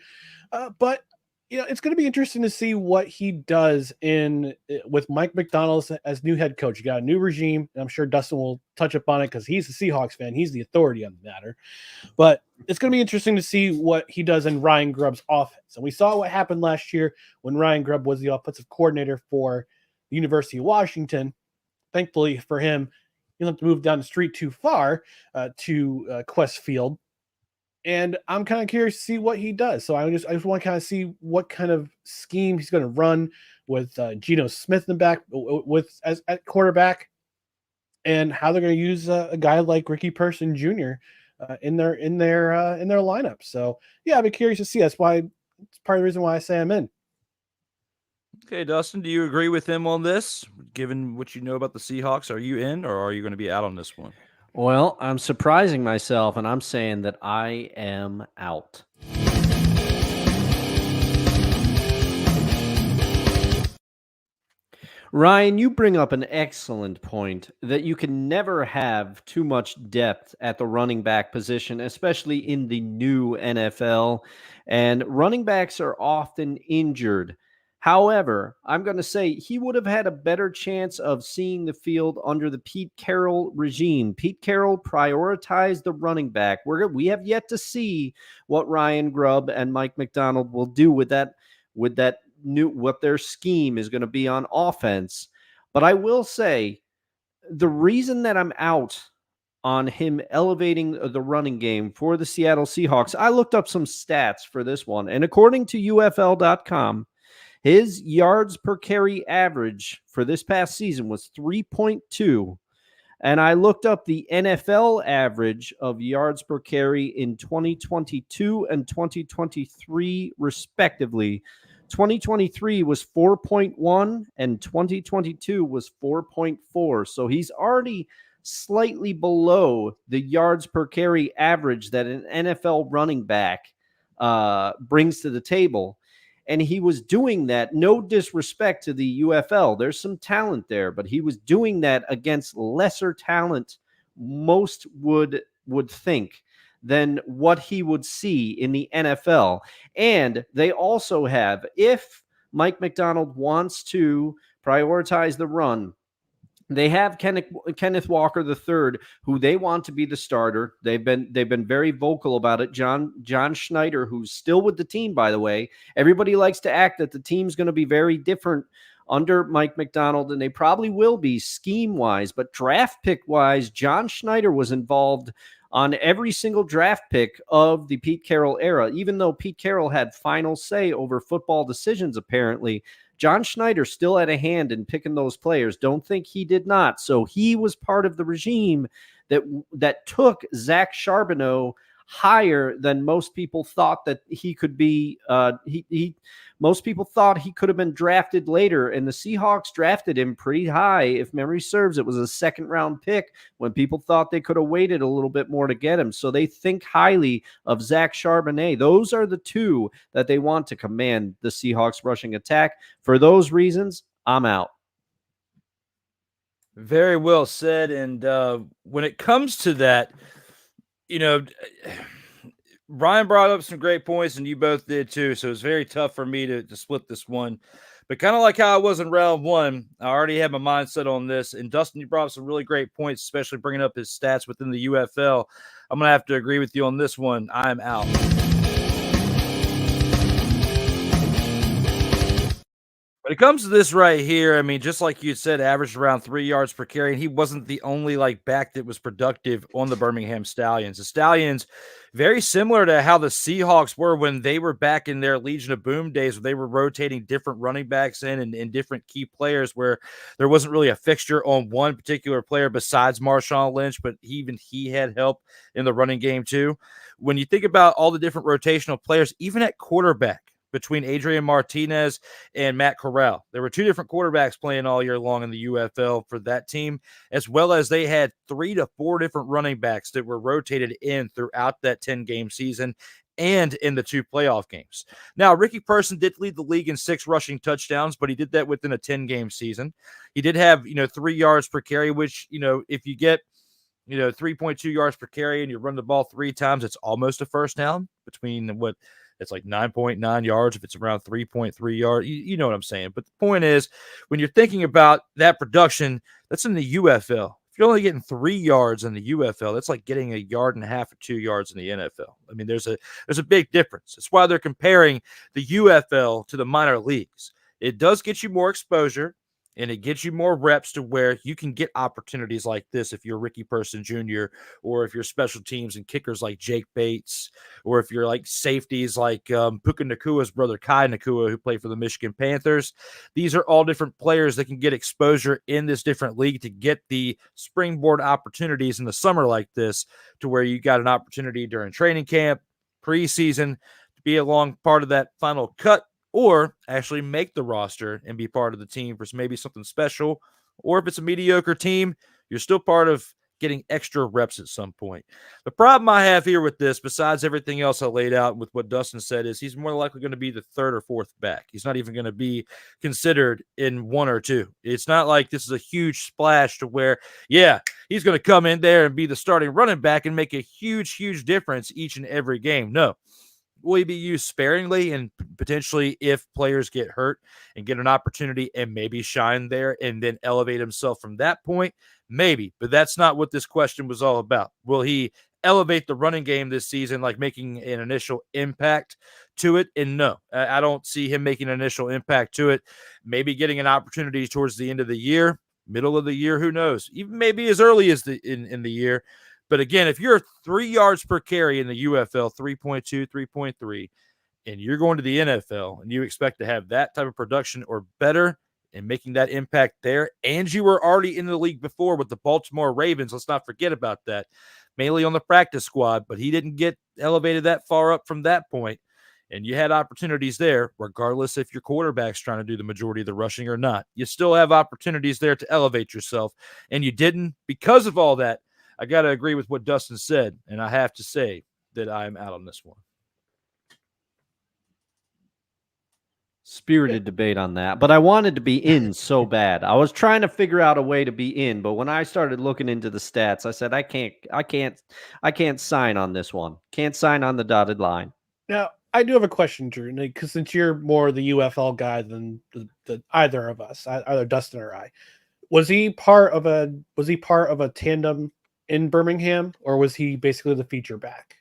But you know, it's going to be interesting to see what he does with Mike McDonald as new head coach. You got a new regime, and I'm sure Dustin will touch upon it because he's a Seahawks fan. He's the authority on the matter. But it's going to be interesting to see what he does in Ryan Grubb's offense. And we saw what happened last year when Ryan Grubb was the offensive coordinator for the University of Washington. Thankfully for him, you don't have to move down the street too far to Quest Field. And I'm kind of curious to see what he does. So I just want to kind of see what kind of scheme he's going to run with Geno Smith in the back, as at quarterback, and how they're going to use a guy like Ricky Person Jr. In their lineup. So yeah, I'd be curious to see. That's why it's part of the reason why I say I'm in. Okay, Dustin, do you agree with him on this? Given what you know about the Seahawks, are you in or are you going to be out on this one? Well, I'm surprising myself, and I'm saying that I am out. Ryan, you bring up an excellent point that you can never have too much depth at the running back position, especially in the new NFL. And running backs are often injured. However, I'm going to say he would have had a better chance of seeing the field under the Pete Carroll regime. Pete Carroll prioritized the running back. We have yet to see what Ryan Grubb and Mike McDonald will do with that new, what their scheme is going to be on offense. But I will say the reason that I'm out on him elevating the running game for the Seattle Seahawks, I looked up some stats for this one. And according to UFL.com, his yards per carry average for this past season was 3.2. And I looked up the NFL average of yards per carry in 2022 and 2023, respectively. 2023 was 4.1 and 2022 was 4.4. So he's already slightly below the yards per carry average that an NFL running back brings to the table. And he was doing that, no disrespect to the UFL. There's some talent there, but he was doing that against lesser talent most would think than what he would see in the NFL. And they also have, if Mike Macdonald wants to prioritize the run, they have Kenneth Walker III, who they want to be the starter. They've been very vocal about it. John Schneider, who's still with the team, by the way. Everybody likes to act that the team's going to be very different under Mike Macdonald, and they probably will be scheme-wise. But draft pick-wise, John Schneider was involved on every single draft pick of the Pete Carroll era. Even though Pete Carroll had final say over football decisions, apparently, John Schneider still had a hand in picking those players. Don't think he did not. So he was part of the regime that took Zach Charbonneau higher than most people thought that he could be. Most people thought he could have been drafted later, and the Seahawks drafted him pretty high. If memory serves, it was a second-round pick when people thought they could have waited a little bit more to get him. So they think highly of Zach Charbonnet. Those are the two that they want to command the Seahawks rushing attack. For those reasons, I'm out. Very well said. And when it comes to that, Brian brought up some great points, and you both did too. So it's very tough for me to split this one. But kind of like how I was in round one, I already had my mindset on this. And Dustin, you brought up some really great points, especially bringing up his stats within the UFL. I'm going to have to agree with you on this one. I'm out. When it comes to this right here, I mean, just like you said, averaged around 3 yards per carry, and he wasn't the only back that was productive on the Birmingham Stallions. The Stallions, very similar to how the Seahawks were when they were back in their Legion of Boom days, where they were rotating different running backs in and different key players, where there wasn't really a fixture on one particular player besides Marshawn Lynch, but even he had help in the running game too. When you think about all the different rotational players, even at quarterback, between Adrian Martinez and Matt Corral, there were two different quarterbacks playing all year long in the UFL for that team, as well as they had 3 to 4 different running backs that were rotated in throughout that 10-game season and in the 2 playoff games. Now, Ricky Person did lead the league in 6 rushing touchdowns, but he did that within a 10-game season. He did have, 3 yards per carry, which, if you get 3.2 yards per carry and you run the ball 3 times, it's almost a first down. Between it's like 9.9 yards if it's around 3.3 yards. You know what I'm saying. But the point is, when you're thinking about that production, that's in the UFL. If you're only getting 3 yards in the UFL, that's like getting 1.5 yards or 2 yards in the NFL. I mean, there's a big difference. That's why they're comparing the UFL to the minor leagues. It does get you more exposure, and it gets you more reps to where you can get opportunities like this if you're Ricky Person Jr., or if you're special teams and kickers like Jake Bates, or if you're like safeties like Puka Nakua's brother Kai Nakua, who played for the Michigan Panthers. These are all different players that can get exposure in this different league to get the springboard opportunities in the summer like this, to where you got an opportunity during training camp, preseason, to be along part of that final cut, or actually make the roster and be part of the team for maybe something special. Or if it's a mediocre team, you're still part of getting extra reps at some point. The problem I have here with this, besides everything else I laid out with what Dustin said, is he's more likely going to be the 3rd or 4th back. He's not even going to be considered in 1 or 2. It's not like this is a huge splash to where, he's going to come in there and be the starting running back and make a huge, huge difference each and every game. No. Will he be used sparingly, and potentially if players get hurt and get an opportunity and maybe shine there and then elevate himself from that point? Maybe, but that's not what this question was all about. Will he elevate the running game this season, like making an initial impact to it? And no, I don't see him making an initial impact to it. Maybe getting an opportunity towards the end of the year, middle of the year, who knows? Even maybe as early as in the year. But again, if you're 3 yards per carry in the UFL, 3.2, 3.3, and you're going to the NFL and you expect to have that type of production or better and making that impact there, and you were already in the league before with the Baltimore Ravens, let's not forget about that, mainly on the practice squad, but he didn't get elevated that far up from that point. And you had opportunities there, regardless if your quarterback's trying to do the majority of the rushing or not. You still have opportunities there to elevate yourself, and you didn't. Because of all that, I got to agree with what Dustin said, and I have to say that I'm out on this one. Spirited debate on that, but I wanted to be in so bad. I was trying to figure out a way to be in, but when I started looking into the stats, I said I can't sign on this one. Can't sign on the dotted line. Now, I do have a question, Drew, because since you're more the UFL guy than the either of us, either Dustin or I, was he part of a tandem in Birmingham, or was he basically the feature back?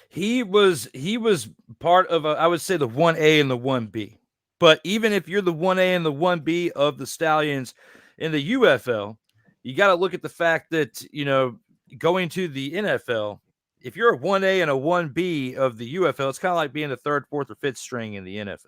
He was part of I would say the 1A and the 1B. But even if you're the 1A and the 1B of the Stallions in the UFL, you got to look at the fact that, going to the NFL, if you're a 1A and a 1B of the UFL, it's kind of like being the third, fourth, or fifth string in the NFL.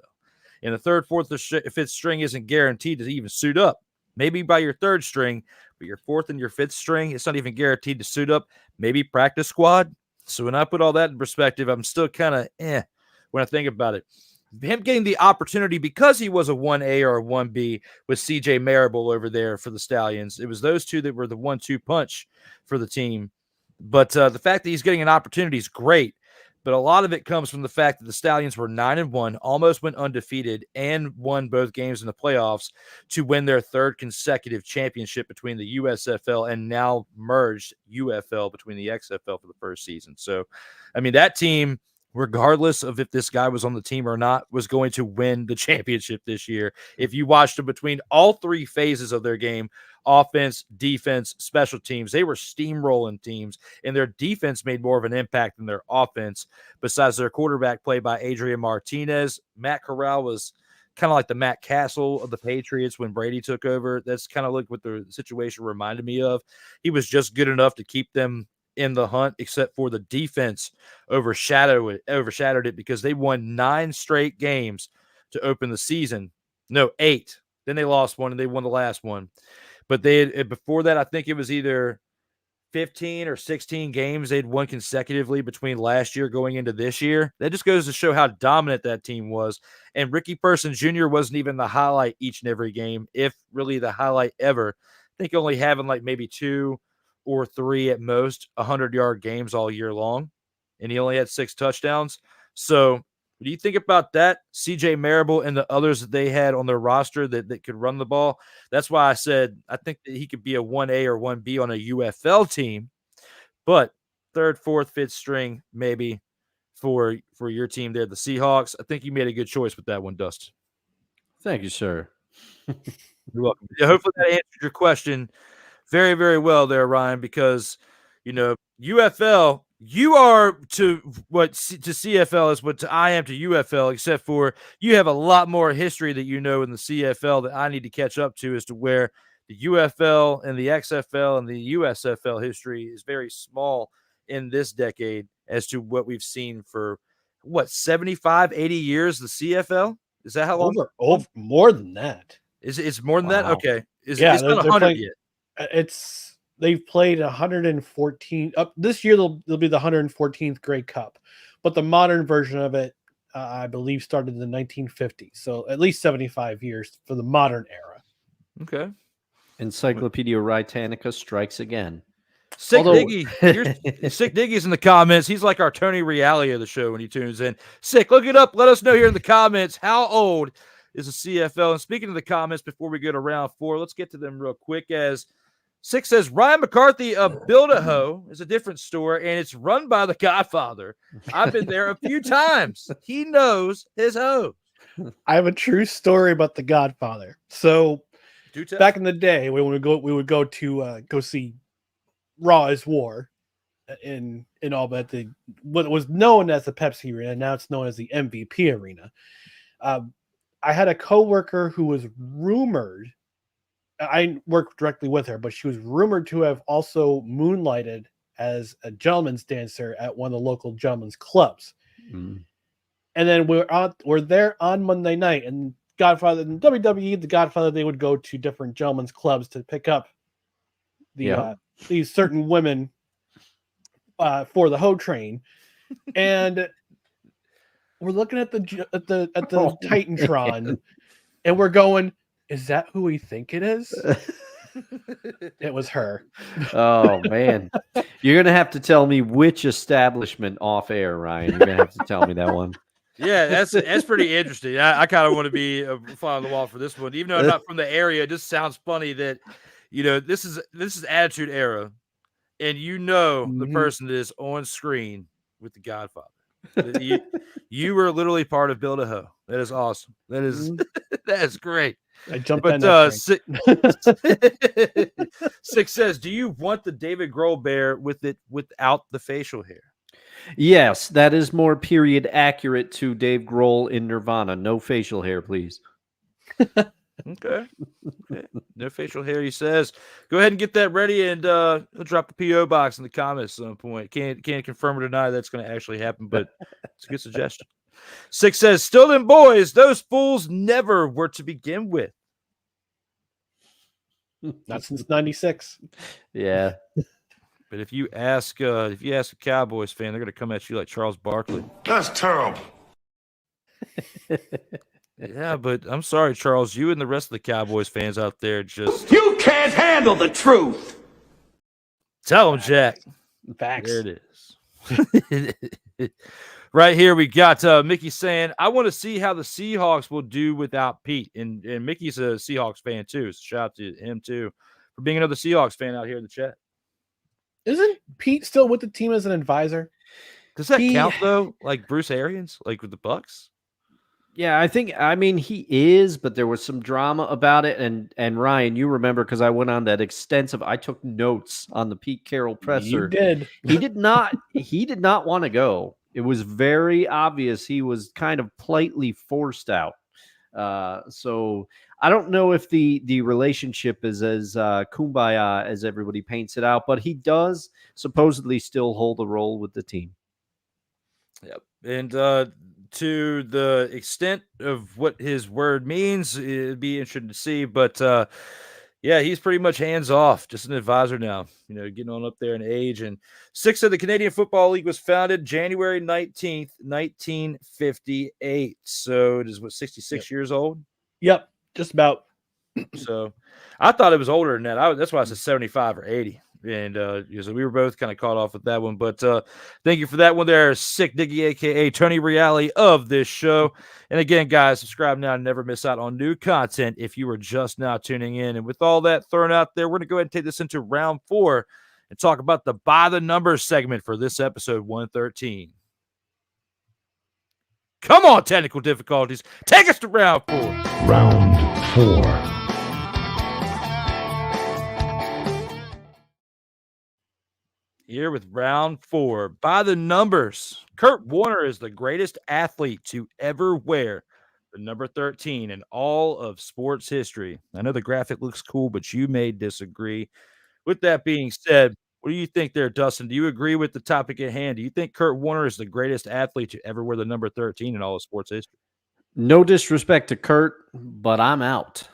And the third, fourth, or fifth string isn't guaranteed to even suit up. Maybe by your third string, but your fourth and your fifth string, it's not even guaranteed to suit up. Maybe practice squad. So when I put all that in perspective, I'm still kind of when I think about it. Him getting the opportunity because he was a 1A or a 1B with CJ Marable over there for the Stallions. It was those two that were the 1-2 punch for the team. But the fact that he's getting an opportunity is great. But a lot of it comes from the fact that the Stallions were 9-1, almost went undefeated, and won both games in the playoffs to win their third consecutive championship between the USFL and now merged UFL between the XFL for the first season. So, I mean, that team, regardless of if this guy was on the team or not, was going to win the championship this year. If you watched them between all three phases of their game, offense, defense, special teams, they were steamrolling teams, and their defense made more of an impact than their offense. Besides their quarterback play by Adrian Martinez, Matt Corral was kind of like the Matt Castle of the Patriots when Brady took over. That's kind of like what the situation reminded me of. He was just good enough to keep them in the hunt, except for the defense overshadowed it because they won 9 straight games to open the season. No, 8. Then they lost one and they won the last one. But before that, I think it was either 15 or 16 games they'd won consecutively between last year going into this year. That just goes to show how dominant that team was. And Ricky Person Jr. wasn't even the highlight each and every game, if really the highlight ever. I think only having like maybe 2 or 3 at most 100-yard games all year long, and he only had 6 touchdowns. So what do you think about that? CJ Marable and the others that they had on their roster that could run the ball. That's why I said I think that he could be a 1A or 1B on a UFL team, but third, fourth, fifth string maybe for your team there, the Seahawks. I think you made a good choice with that one, Dustin. Thank you, sir. You're welcome. Yeah, hopefully that answered your question very, very well there, Ryan, because, UFL, you are to what to CFL is what I am to UFL, except for you have a lot more history that in the CFL that I need to catch up to as to where the UFL and the XFL and the USFL history is very small in this decade as to what we've seen for, 75, 80 years, the CFL? Is that how long? Over more than that. It's more than that? Okay. It's not 100 yet. They've played 114 up this year. They'll be the 114th Grey Cup, but the modern version of it, I believe, started in the 1950s. So at least 75 years for the modern era. Okay. Encyclopedia Britannica strikes again. Sick Diggy's in the comments. He's like our Tony Reale of the show when he tunes in. Sick, look it up. Let us know here in the comments how old is the CFL. And speaking of the comments, before we go to round 4, let's get to them real quick. As Sick says, Ryan McCarthy of Build-A-Ho is a different store, and it's run by the Godfather. I've been there a few times. He knows his hoe. I have a true story about the Godfather. So back in the day, when we would go to go see Raw is War in Albany, at what was known as the Pepsi Arena. Now it's known as the MVP Arena. I had a coworker who was rumored. I worked directly with her, but she was rumored to have also moonlighted as a gentleman's dancer at one of the local gentlemen's clubs. Mm. And then we're there on Monday night, and Godfather and WWE, the Godfather, they would go to different gentlemen's clubs to pick up these certain women for the hoe train. And we're looking at the Titantron, and we're going, is that who we think it is? It was her. Oh man, you're gonna have to tell me which establishment off air, Ryan. You're gonna have to tell me that one. Yeah, that's pretty interesting. I kind of want to be a fly on the wall for this one, even though I'm not from the area. It just sounds funny that this is Attitude Era, and the person that is on screen with the Godfather. You were literally part of Build a Hoe. That is awesome. That is that is great. I jumped But on Six says, do you want the David Grohl bear without the facial hair? Yes, that is more period accurate to Dave Grohl in Nirvana. No facial hair, please. Okay. No facial hair, he says. Go ahead and get that ready, and he'll drop the P.O. box in the comments at some point. Can't confirm or deny that's going to actually happen, but it's a good suggestion. Six says, still them boys, those fools never were to begin with. Not since 96. Yeah. But if you ask a Cowboys fan, they're going to come at you like Charles Barkley. That's terrible. Yeah, but I'm sorry, Charles. You and the rest of the Cowboys fans out there just... You can't handle the truth. Tell them, Jack. Facts. There it is. Right here, we got Mickey saying, I want to see how the Seahawks will do without Pete. And Mickey's a Seahawks fan, too. So shout out to him, too, for being another Seahawks fan out here in the chat. Isn't Pete still with the team as an advisor? Does that count, though? Like Bruce Arians? Like with the Bucks? Yeah, I mean, he is, but there was some drama about it. And Ryan, you remember, because I went on that I took notes on the Pete Carroll presser. You did. He did not want to go. It was very obvious he was kind of politely forced out. So I don't know if the relationship is as kumbaya as everybody paints it out, but he does supposedly still hold a role with the team. Yep. And to the extent of what his word means, it'd be interesting to see. But yeah, he's pretty much hands off, just an advisor now, getting on up there in age. And Six of the Canadian Football League was founded January 19th, 1958. So it is 66 years old? Yep, just about. So I thought it was older than that. That's why I said 75 or 80. And so we were both kind of caught off with that one. But thank you for that one there, Sick Diggy, a.k.a. Tony Reale of this show. And again, guys, subscribe now and never miss out on new content if you are just now tuning in. And with all that thrown out there, we're going to go ahead and take this into round 4 and talk about the By the Numbers segment for this episode 113. Come on, technical difficulties. Take us to round 4. Round 4. Here with round 4. By the numbers, Kurt Warner is the greatest athlete to ever wear the number 13 in all of sports history. I know the graphic looks cool, but you may disagree. With that being said, what do you think there, Dustin? Do you agree with the topic at hand? Do you think Kurt Warner is the greatest athlete to ever wear the number 13 in all of sports history? No disrespect to Kurt, but I'm out.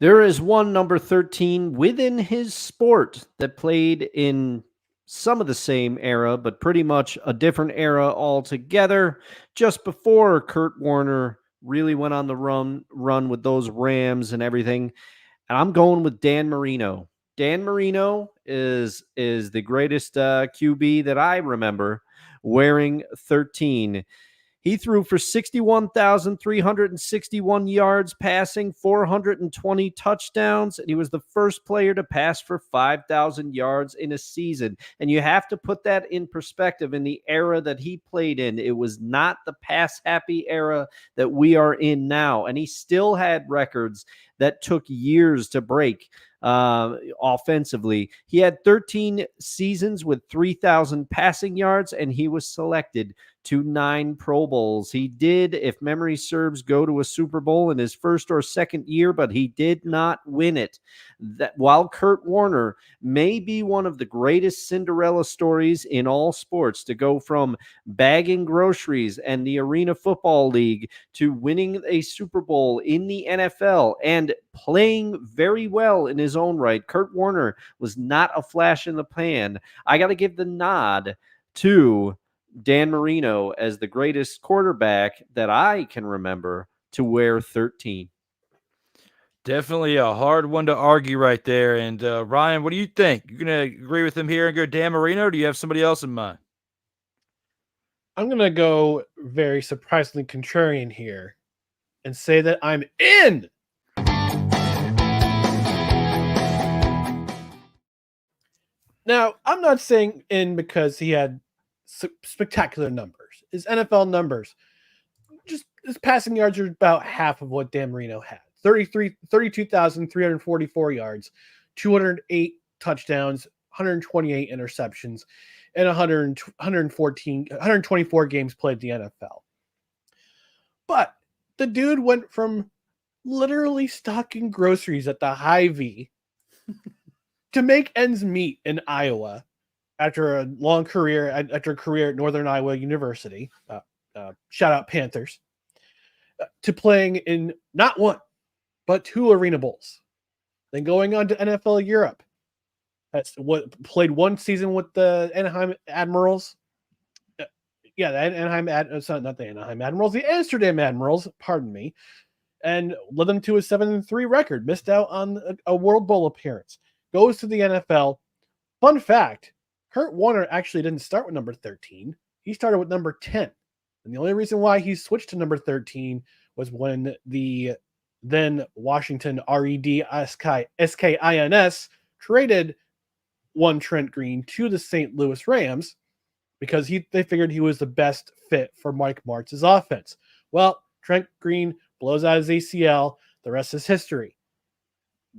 There is one number 13 within his sport that played in some of the same era, but pretty much a different era altogether, just before Kurt Warner really went on the run with those Rams and everything. And I'm going with Dan Marino. Dan Marino is the greatest QB that I remember wearing 13. He threw for 61,361 yards passing, 420 touchdowns, and he was the first player to pass for 5,000 yards in a season. And you have to put that in perspective in the era that he played in. It was not the pass-happy era that we are in now, and he still had records that took years to break. Offensively, he had 13 seasons with 3,000 passing yards, and he was selected to 9 Pro Bowls. He did, if memory serves, go to a Super Bowl in his first or second year, but he did not win it. That while Kurt Warner may be one of the greatest Cinderella stories in all sports, to go from bagging groceries and the Arena Football League to winning a Super Bowl in the NFL and playing very well in his his own right. Kurt Warner was not a flash in the pan. I got to give the nod to Dan Marino as the greatest quarterback that I can remember to wear 13. Definitely a hard one to argue right there. And Ryan, what do you think? You going to agree with him here and go Dan Marino, or do you have somebody else in mind? I'm going to go very surprisingly contrarian here and say that I'm in. Now, I'm not saying in because he had spectacular numbers. His NFL numbers, just his passing yards are about half of what Dan Marino had. 32,344 yards, 208 touchdowns, 128 interceptions, and 124 games played in the NFL. But the dude went from literally stocking groceries at the Hy-Vee to make ends meet in Iowa after a long career, after a career at Northern Iowa University. Shout out Panthers. To playing in not one, but 2 Arena Bowls. Then going on to NFL Europe. That's what played 1 season with the Anaheim Admirals. Yeah, the Anaheim not the Anaheim Admirals, the Amsterdam Admirals, pardon me, and led them to a 7-3 record. Missed out on a World Bowl appearance. Goes to the NFL. Fun fact, Kurt Warner actually didn't start with number 13. He started with number 10. And the only reason why he switched to number 13 was when the then Washington Redskins traded one Trent Green to the St. Louis Rams because they figured he was the best fit for Mike Martz's offense. Well, Trent Green blows out his ACL. The rest is history.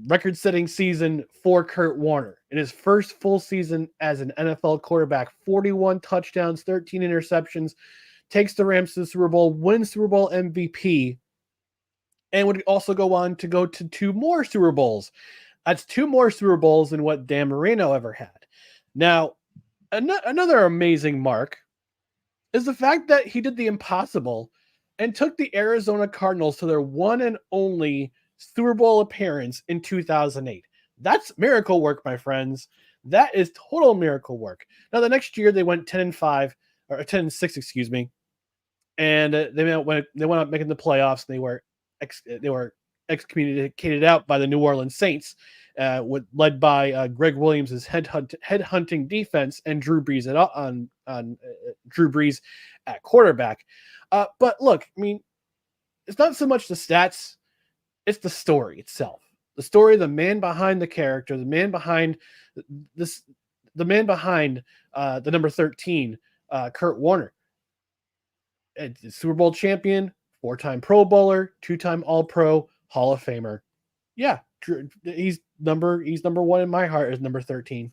Record-setting season for Kurt Warner. In his first full season as an NFL quarterback, 41 touchdowns, 13 interceptions, takes the Rams to the Super Bowl, wins Super Bowl MVP, and would also go on to go to 2 more Super Bowls. That's 2 more Super Bowls than what Dan Marino ever had. Now, another amazing mark is the fact that he did the impossible and took the Arizona Cardinals to their one and only Super Bowl appearance in 2008. That's miracle work, my friends. That is total miracle work. Now, the next year they went 10-5 or 10-6, excuse me, and they went up making the playoffs. And they were excommunicated out by the New Orleans Saints, led by Greg Williams' head-hunting defense and Drew Brees Drew Brees at quarterback. But look, I mean, it's not so much the stats. It's the story itself. The story, the man behind the character, the man behind the number 13, Kurt Warner. Super Bowl champion, 4-time Pro Bowler, 2-time All-Pro, Hall of Famer. Yeah, he's number 1 in my heart as number 13.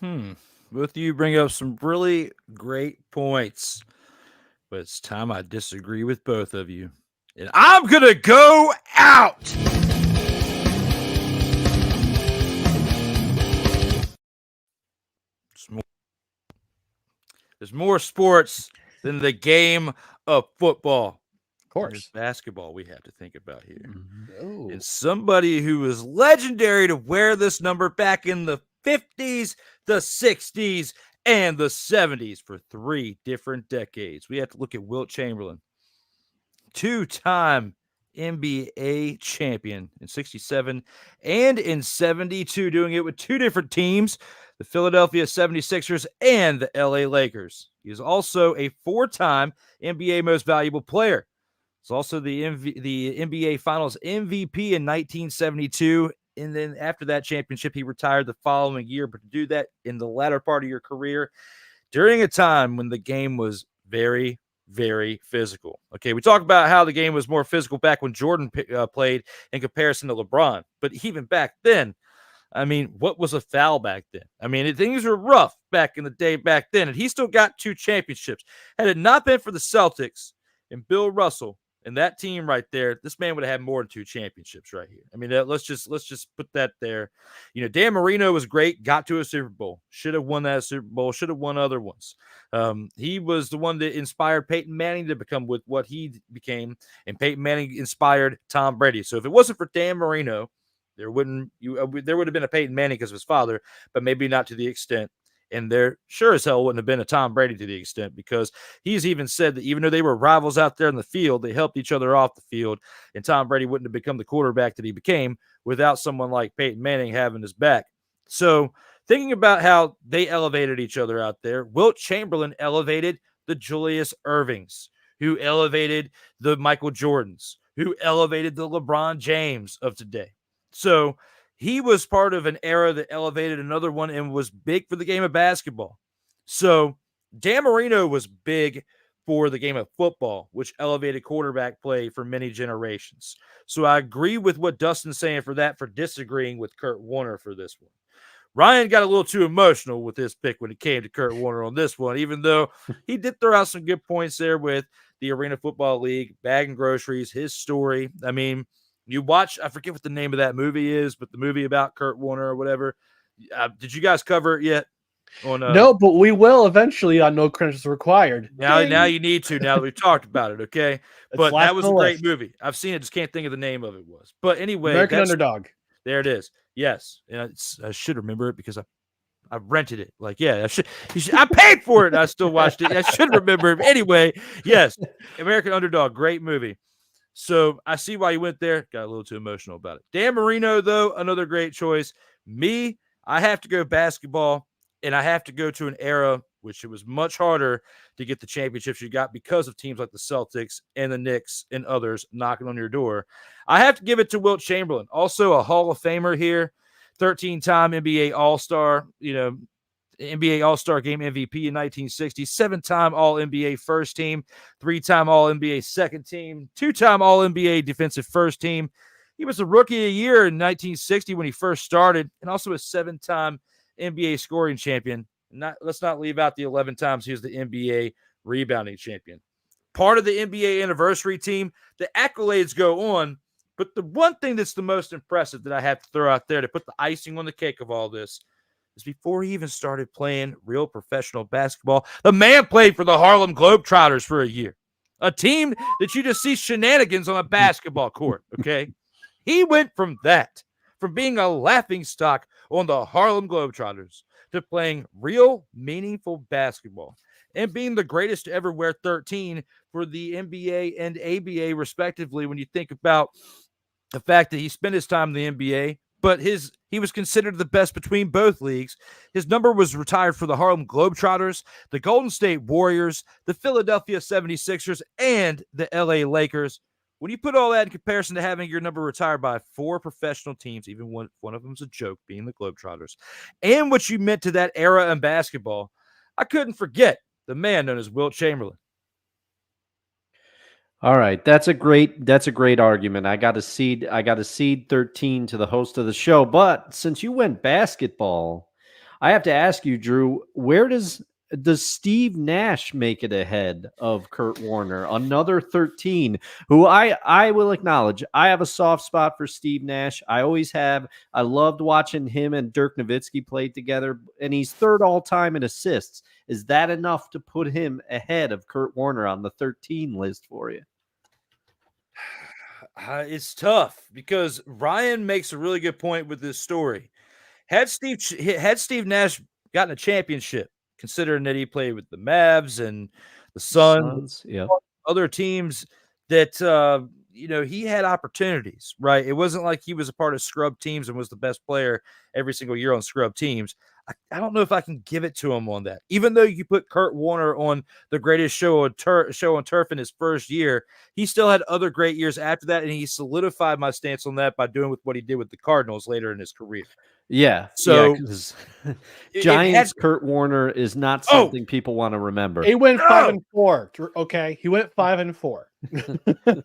Both of you bring up some really great points, but it's time I disagree with both of you. And I'm going to go out. There's more sports than the game of football. Of course. There's basketball we have to think about here. Oh. And somebody who was legendary to wear this number back in the 50s, the 60s, and the 70s for 3 different decades. We have to look at Wilt Chamberlain. 2-time NBA champion in 67 and in 72, doing it with 2 different teams, the Philadelphia 76ers and the LA Lakers. He is also a 4-time NBA Most Valuable Player. He's also the NBA Finals MVP in 1972. And then after that championship, he retired the following year. But to do that in the latter part of your career, during a time when the game was very, very physical. Okay, we talk about how the game was more physical back when Jordan played in comparison to LeBron. But even back then, I mean, what was a foul back then? I mean, things were rough back in the day back then. And he still got 2 championships. Had it not been for the Celtics and Bill Russell and that team right there, this man would have had more than 2 championships right here. I mean, let's just put that there. You know, Dan Marino was great, got to a Super Bowl, should have won that Super Bowl, should have won other ones. He was the one that inspired Peyton Manning to become with what he became, and Peyton Manning inspired Tom Brady. So if it wasn't for Dan Marino, There would have been a Peyton Manning because of his father, but maybe not to the extent. And there sure as hell wouldn't have been a Tom Brady to the extent, because he's even said that even though they were rivals out there in the field, they helped each other off the field. And Tom Brady wouldn't have become the quarterback that he became without someone like Peyton Manning having his back. So thinking about how they elevated each other out there, Wilt Chamberlain elevated the Julius Irvings, who elevated the Michael Jordans, who elevated the LeBron James of today. So he was part of an era that elevated another one and was big for the game of basketball. So Dan Marino was big for the game of football, which elevated quarterback play for many generations. So I agree with what Dustin's saying for disagreeing with Kurt Warner for this one. Ryan got a little too emotional with his pick when it came to Kurt Warner on this one, even though he did throw out some good points there with the Arena Football League, bagging groceries, his story. I mean, you watch, I forget what the name of that movie is, but the movie about Kurt Warner or whatever. Did you guys cover it yet? No, but we will eventually on No Credentials Required. Now you need to, now that we've talked about it, okay? But that was a great movie. I've seen it, just can't think of the name of it was. But anyway. American Underdog. There it is. Yes. And I should remember it because I rented it. Like, yeah, I paid for it. I still watched it. I should remember it. Anyway, yes. American Underdog, great movie. So I see why you went there. Got a little too emotional about it. Dan Marino, though, another great choice. Me, I have to go basketball, and I have to go to an era which it was much harder to get the championships you got because of teams like the Celtics and the Knicks and others knocking on your door. I have to give it to Wilt Chamberlain, also a Hall of Famer here, 13-time NBA All-Star, NBA All-Star Game MVP in 1960, 7-time All-NBA First Team, 3-time All-NBA Second Team, 2-time All-NBA Defensive First Team. He was a Rookie of the Year in 1960 when he first started, and also a 7-time NBA Scoring Champion. Let's not leave out the 11 times he was the NBA Rebounding Champion. Part of the NBA Anniversary Team. The accolades go on, but the one thing that's the most impressive that I have to throw out there to put the icing on the cake of all this is before he even started playing real professional basketball, the man played for the Harlem Globetrotters for a year, a team that you just see shenanigans on a basketball court, okay? He went from being a laughingstock on the Harlem Globetrotters to playing real, meaningful basketball and being the greatest to ever wear 13 for the NBA and ABA, respectively, when you think about the fact that he spent his time in the NBA, but he was considered the best between both leagues. His number was retired for the Harlem Globetrotters, the Golden State Warriors, the Philadelphia 76ers, and the LA Lakers. When you put all that in comparison to having your number retired by 4 professional teams, even one of them's a joke, being the Globetrotters, and what you meant to that era in basketball, I couldn't forget the man known as Wilt Chamberlain. All right, that's a great argument. I got to cede 13 to the host of the show, but since you went basketball, I have to ask you, Drew, where does Steve Nash make it ahead of Kurt Warner? Another 13, who I will acknowledge, I have a soft spot for Steve Nash. I always have. I loved watching him and Dirk Nowitzki play together, and he's third all-time in assists. Is that enough to put him ahead of Kurt Warner on the 13 list for you? It's tough because Ryan makes a really good point with this story. Had Steve Nash gotten a championship, considering that he played with the Mavs and the Suns, other teams that, he had opportunities, right? It wasn't like he was a part of scrub teams and was the best player every single year on scrub teams. I don't know if I can give it to him on that. Even though you put Kurt Warner on the greatest show on turf in his first year, he still had other great years after that, and he solidified my stance on that by doing what he did with the Cardinals later in his career. Yeah. So Giants Kurt Warner is not something people want to remember. He went 5-4. Okay. He went 5-4.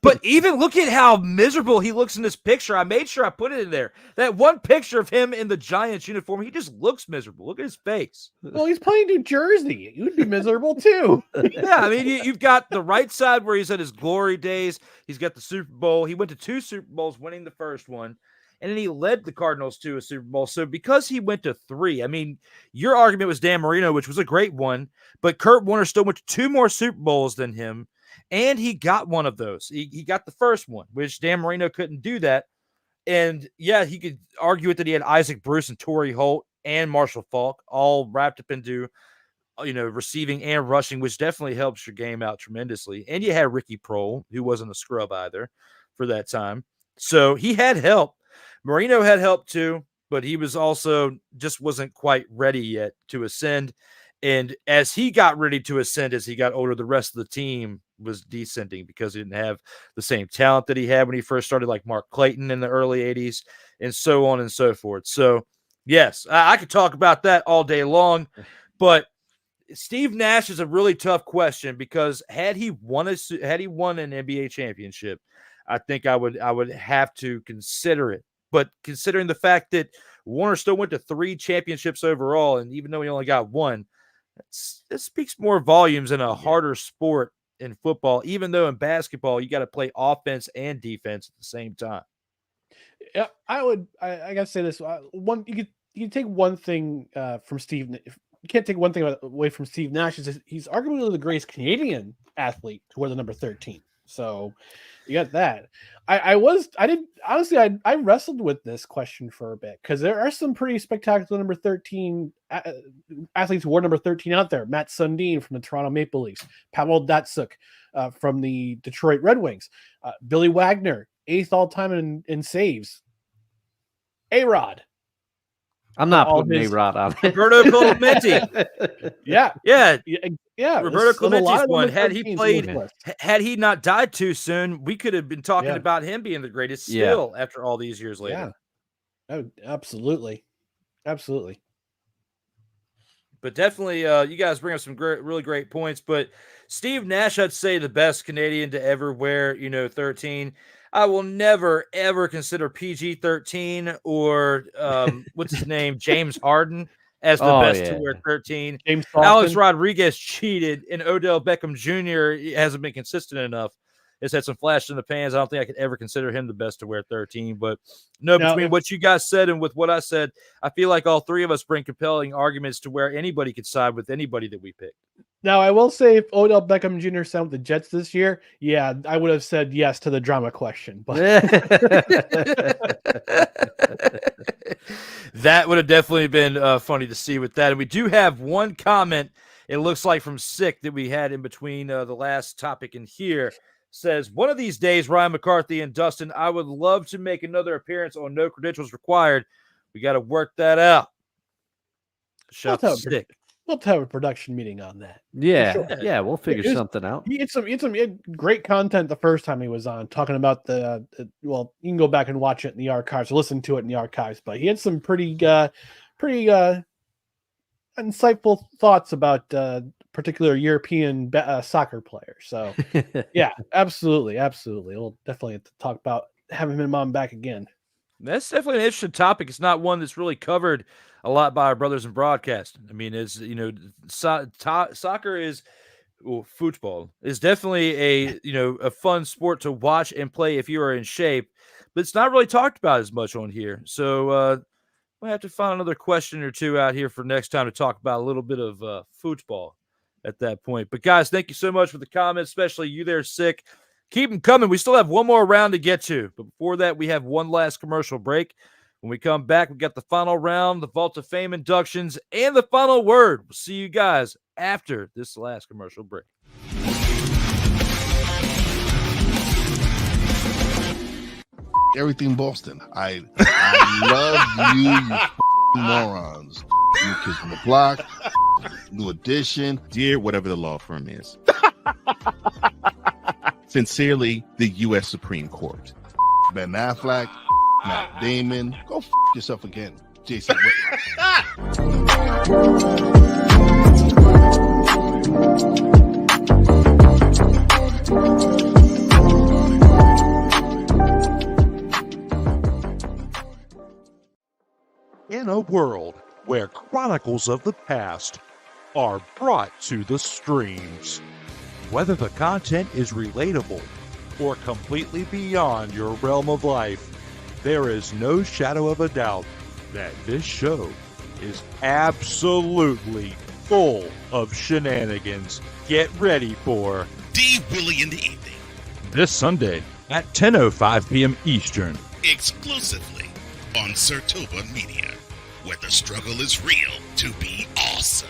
But even look at how miserable he looks in this picture. I made sure I put it in there. That one picture of him in the Giants uniform, he just looks miserable. Look at his face. Well, he's playing New Jersey. You would be miserable too. Yeah, I mean, you've got the right side where he's at his glory days. He's got the Super Bowl. He went to 2 Super Bowls, winning the first one. And then he led the Cardinals to a Super Bowl. So because he went to 3, I mean, your argument was Dan Marino, which was a great one, but Kurt Warner still went to 2 more Super Bowls than him, and he got one of those. He got the first one, which Dan Marino couldn't do that. And yeah, he could argue it that he had Isaac Bruce and Torrey Holt and Marshall Faulk all wrapped up into, receiving and rushing, which definitely helps your game out tremendously. And you had Ricky Prohl, who wasn't a scrub either for that time. So he had help. Marino had help too, but he was also just wasn't quite ready yet to ascend. And as he got ready to ascend, as he got older, the rest of the team was descending because he didn't have the same talent that he had when he first started, like Mark Clayton in the early 80s and so on and so forth. So, yes, I could talk about that all day long, but Steve Nash is a really tough question because had he won an NBA championship, I think I would have to consider it. But considering the fact that Warner still went to 3 championships overall, and even though he only got 1, it speaks more volumes in a harder sport in football, even though in basketball you got to play offense and defense at the same time. Yeah, I gotta say this. You can take one thing from Steve. You can't take one thing away from Steve Nash. Is he's arguably the greatest Canadian athlete to wear the number 13. So you got that. I wrestled with this question for a bit because there are some pretty spectacular number 13 athletes who wore number 13 out there. Matt Sundin from the Toronto Maple Leafs, Pavel Datsyuk from the Detroit Red Wings, Billy Wagner, 8th all time in saves. A-Rod. I'm not putting A-Rod on. Roberto Clemente. Yeah. Roberto Clemente's one. Had he not died too soon, we could have been talking about him being the greatest still after all these years later. Yeah, oh, absolutely. But definitely, you guys bring up some really great points. But Steve Nash, I'd say the best Canadian to ever wear, 13. I will never, ever consider PG-13 or what's his name, James Harden, as the best to wear 13. Alex Rodriguez cheated, and Odell Beckham Jr. hasn't been consistent enough. Has had some flash in the pans. I don't think I could ever consider him the best to wear 13. But between what you guys said and with what I said, I feel like all three of us bring compelling arguments to where anybody could side with anybody that we pick. Now, I will say if Odell Beckham Jr. signed with the Jets this year, I would have said yes to the drama question. But that would have definitely been funny to see with that. And we do have one comment, it looks like from Sick, that we had in between the last topic and here. Says, one of these days, Ryan McCarthy and Dustin, I would love to make another appearance on No Credentials Required. We got to work that out. Shout to Sick. We'll have a production meeting on that. Yeah, sure. Yeah, we'll figure something out. He had some great content the first time he was on, talking about the you can go back and watch it in the archives, or listen to it in the archives, but he had some pretty insightful thoughts about particular European soccer players. So, yeah, absolutely. We'll definitely have to talk about having him on back again. That's definitely an interesting topic. It's not one that's really covered a lot by our brothers in broadcasting. I mean, it's soccer is football is definitely a fun sport to watch and play if you are in shape, but it's not really talked about as much on here. So we'll have to find another question or two out here for next time to talk about a little bit of football at that point. But guys, thank you so much for the comments, especially you there, Sick. Keep them coming. We still have one more round to get to, but before that, we have one last commercial break. When we come back, we got the final round, the Vault of Fame inductions, and the final word. We'll see you guys after this last commercial break. Everything Boston. I love you morons. New Kids on the Block, New Edition. Dear whatever the law firm is. Sincerely, the U.S. Supreme Court. Ben Affleck, Matt Damon. Go yourself again, Jason Whitlock. In a world where chronicles of the past are brought to the streams, whether the content is relatable or completely beyond your realm of life, there is no shadow of a doubt that this show is absolutely full of shenanigans. Get ready for D. Willie in the evening. This Sunday at 10:05 p.m. Eastern exclusively on SIRTOBA Media, where the struggle is real to be awesome.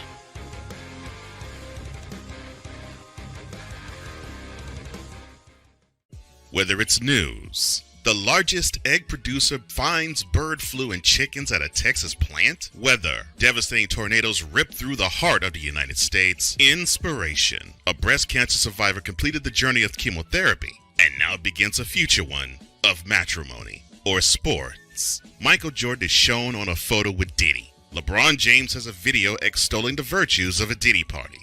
Whether it's news, the largest egg producer finds bird flu in chickens at a Texas plant, weather, devastating tornadoes rip through the heart of the United States, inspiration, a breast cancer survivor completed the journey of chemotherapy and now begins a future one of matrimony or sports. Michael Jordan is shown on a photo with Diddy. LeBron James has a video extolling the virtues of a Diddy party.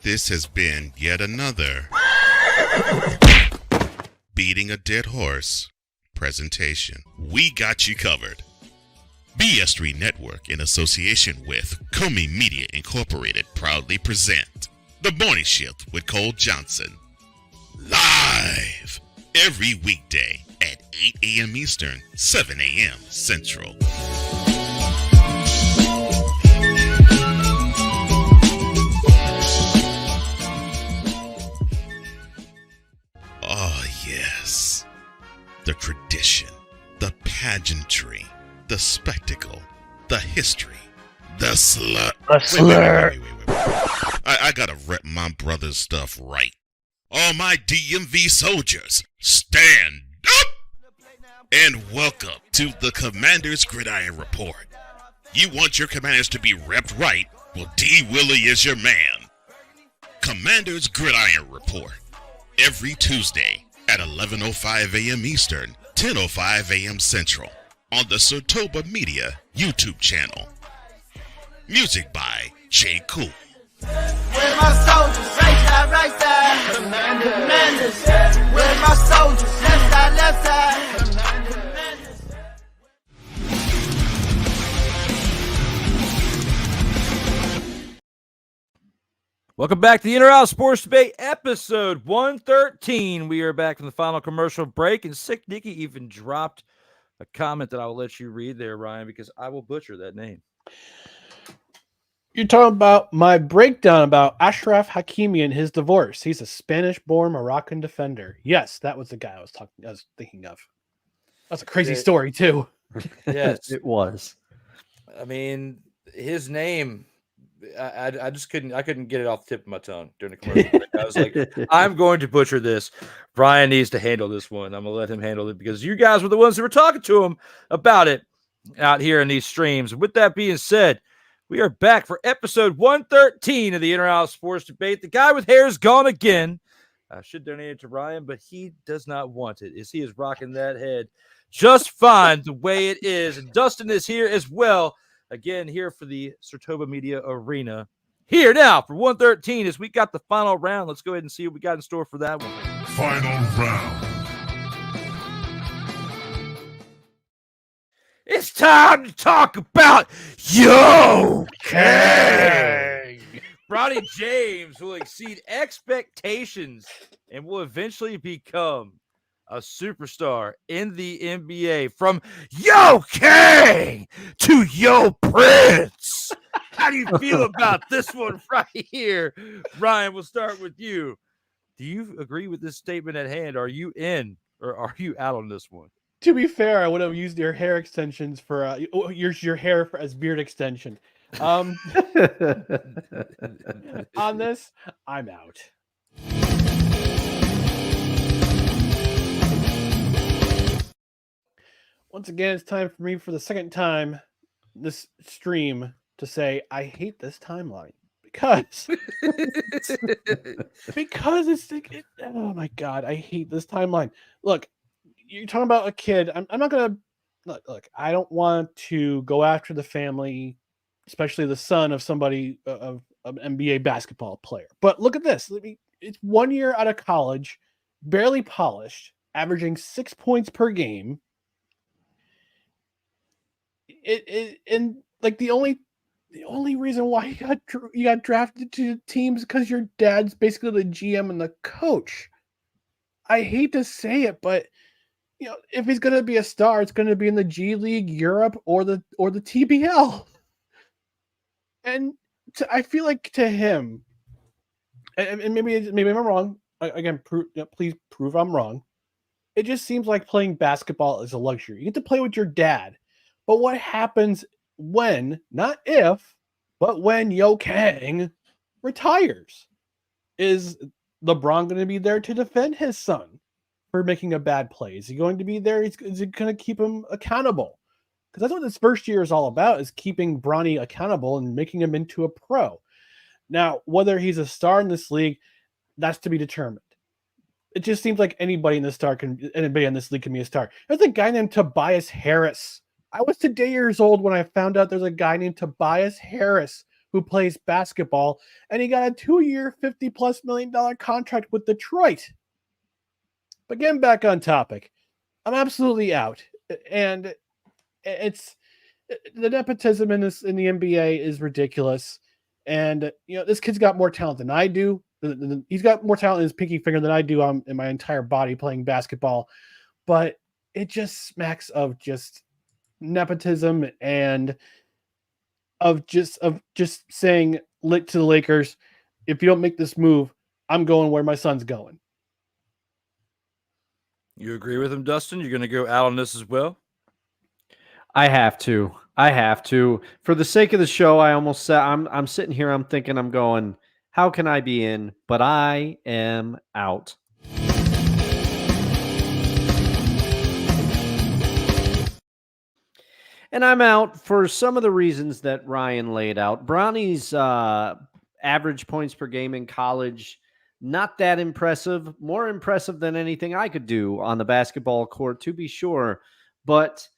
This has been yet another beating a dead horse presentation. We got you covered. BS3 Network, in association with Comey Media Incorporated, proudly present The Morning Shift with Cole Johnson. Live every weekday at 8 a.m. Eastern, 7 a.m. Central. Oh, yes. The tradition, the pageantry, the spectacle, the history, the slur. Wait. I gotta rep my brother's stuff right. All my DMV soldiers, stand up! And welcome to the Commander's Gridiron Report. You want your commanders to be repped right? Well, D. Willie is your man. Commander's Gridiron Report. Every Tuesday at 11:05 a.m. Eastern, 10:05 a.m. Central on the SIRTOBA Media YouTube channel. Music by J. Cool. Where's my soldiers? Right side. Commanders. Where's my soldiers? Left side. Welcome back to the In or Out Sports Debate, episode 113. We are back from the final commercial break, and Sick Nicky even dropped a comment that I will let you read there, Ryan, because I will butcher that name. You're talking about my breakdown about Ashraf Hakimi and his divorce. He's a Spanish-born Moroccan defender. Yes, that was the guy I was thinking of. That's a crazy story too. Yes, it was. I mean, his name. I just couldn't get it off the tip of my tongue during the commercial break. I was like, I'm going to butcher this. Brian needs to handle this one. I'm going to let him handle it because you guys were the ones who were talking to him about it out here in these streams. With that being said, we are back for episode 113 of the In or Out Sports Debate. The guy with hair is gone again. I should donate it to Ryan, but he does not want it, as he is rocking that head just fine the way it is. And Dustin is here as well. Again, here for the SIRTOBA Media Arena. Here now for 113 as we got the final round. Let's go ahead and see what we got in store for that one. Final round. It's time to talk about King. Bronny James will exceed expectations and will eventually become a superstar in the NBA. From Yo King to Yo Prince. How do you feel about this one right here? Ryan, we'll start with you. Do you agree with this statement at hand? Are you in or are you out on this one? To be fair, I would have used your hair extensions for your hair as beard extension. On this, I'm out. Once again, it's time for me for the second time this stream to say I hate this timeline because oh my god, I hate this timeline. Look, you're talking about a kid. I'm not gonna look. I don't want to go after the family, especially the son of somebody of an NBA basketball player. But look at this. It's 1 year out of college, barely polished, averaging 6 points per game. And like the only reason why you got drafted to teams because your dad's basically the GM and the coach. I hate to say it, but you know, if he's going to be a star, it's going to be in the G League, Europe, or the TBL. And I feel like to him, and maybe I'm wrong. Again, please prove I'm wrong. It just seems like playing basketball is a luxury. You get to play with your dad. But what happens when, not if, but when Yo Kang retires? Is LeBron going to be there to defend his son for making a bad play? Is he going to be there? Is he going to keep him accountable? Because that's what this first year is all about, is keeping Bronny accountable and making him into a pro. Now, whether he's a star in this league, that's to be determined. It just seems like anybody in this league can be a star. There's a guy named Tobias Harris. I was today years old when I found out there's a guy named Tobias Harris who plays basketball, and he got a 2-year, $50+ million contract with Detroit. But getting back on topic, I'm absolutely out. And it's the nepotism in the NBA is ridiculous. And this kid's got more talent than I do. He's got more talent in his pinky finger than I do in my entire body playing basketball. But it just smacks of just nepotism and of just saying to the Lakers, if you don't make this move, I'm going where my son's going. You agree with him, Dustin? You're going to go out on this as well? I have to. For the sake of the show, I almost said I'm sitting here, I'm thinking, I'm going, how can I be in? But I am out. And I'm out for some of the reasons that Ryan laid out. Bronny's average points per game in college, not that impressive. More impressive than anything I could do on the basketball court, to be sure. But,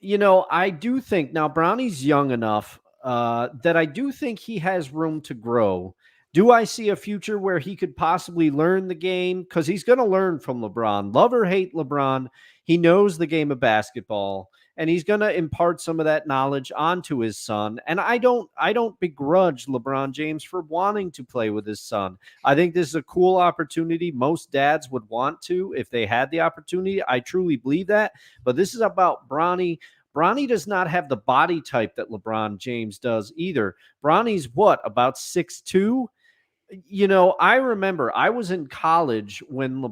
I do think now Bronny's young enough that I do think he has room to grow. Do I see a future where he could possibly learn the game? Because he's going to learn from LeBron. Love or hate LeBron, he knows the game of basketball, and he's going to impart some of that knowledge onto his son. And I don't begrudge LeBron James for wanting to play with his son. I think this is a cool opportunity. Most dads would want to if they had the opportunity. I truly believe that. But this is about Bronny. Bronny does not have the body type that LeBron James does either. Bronny's about 6'2"? I remember I was in college when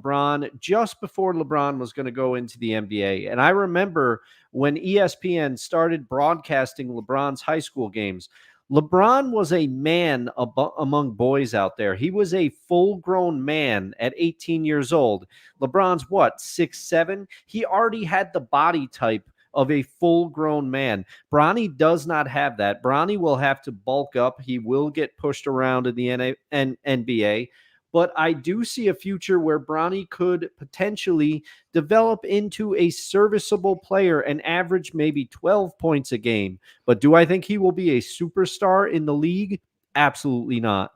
just before LeBron was going to go into the NBA. And I remember when ESPN started broadcasting LeBron's high school games, LeBron was a man among boys out there. He was a full-grown man at 18 years old. LeBron's 6'7"? He already had the body type of a full-grown man. Bronny does not have that. Bronny will have to bulk up. He will get pushed around in the NBA. But I do see a future where Bronny could potentially develop into a serviceable player and average maybe 12 points a game. But do I think he will be a superstar in the league? Absolutely not.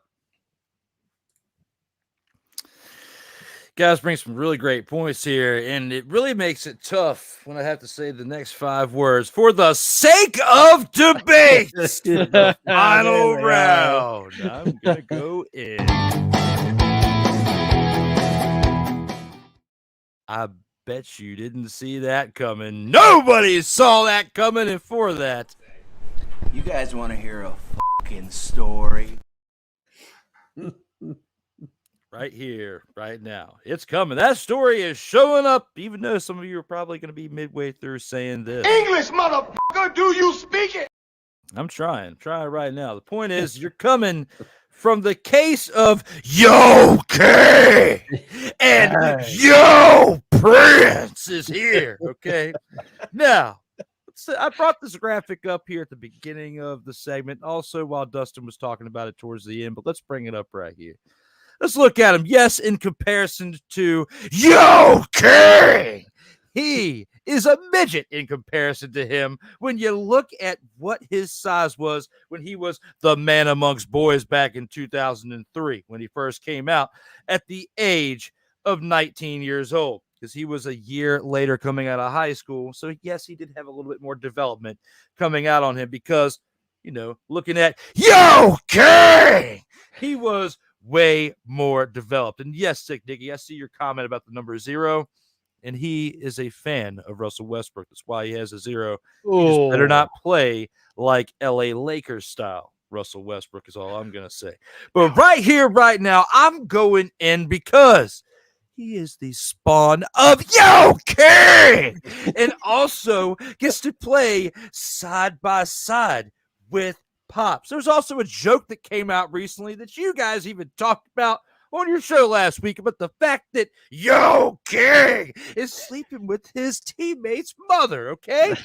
Guys bring some really great points here, and it really makes it tough when I have to say the next 5 words. For the sake of debate, the final round. I'm going to go in. I bet you didn't see that coming. Nobody saw that coming, and for that, you guys want to hear a fucking story? Right here, right now. It's coming. That story is showing up, even though some of you are probably going to be midway through saying this. English, motherfucker, do you speak it? I'm trying right now. The point is, you're coming from the case of Yo King and Yo Prince is here, okay? Now, I brought this graphic up here at the beginning of the segment, also while Dustin was talking about it towards the end, but let's bring it up right here. Let's look at him. Yes, in comparison to Yo King, he is a midget in comparison to him when you look at what his size was when he was the man amongst boys back in 2003, when he first came out at the age of 19 years old, because he was a year later coming out of high school. So, yes, he did have a little bit more development coming out on him because, looking at Yo King, he was way more developed. And yes, Sick Diggy, I see your comment about the number 0, and he is a fan of Russell Westbrook. That's why he has a 0. He just better not play like LA Lakers style Russell Westbrook is all I'm going to say. But right here, right now, I'm going in because he is the spawn of Yo King, and also gets to play side by side with Pops. There's also a joke that came out recently that you guys even talked about on your show last week about the fact that Yo King is sleeping with his teammate's mother, okay?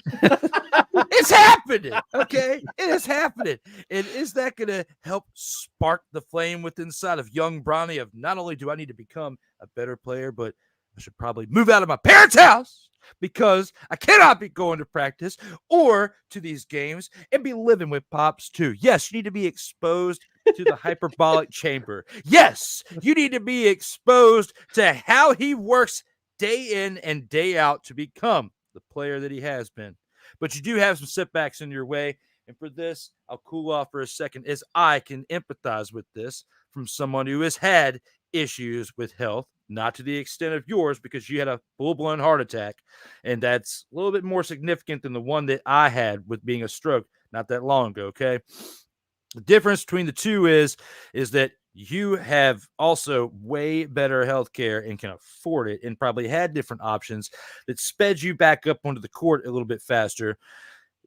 It's happening, okay? It is happening. And is that going to help spark the flame within inside of young Bronny of not only do I need to become a better player, but I should probably move out of my parents' house because I cannot be going to practice or to these games and be living with Pops too. Yes, you need to be exposed to the hyperbolic chamber. Yes, you need to be exposed to how he works day in and day out to become the player that he has been. But you do have some setbacks in your way. And for this, I'll cool off for a second as I can empathize with this from someone who has had issues with health, not to the extent of yours because you had a full-blown heart attack. And that's a little bit more significant than the one that I had with being a stroke not that long ago, okay? The difference between the two is that you have also way better health care and can afford it and probably had different options that sped you back up onto the court a little bit faster.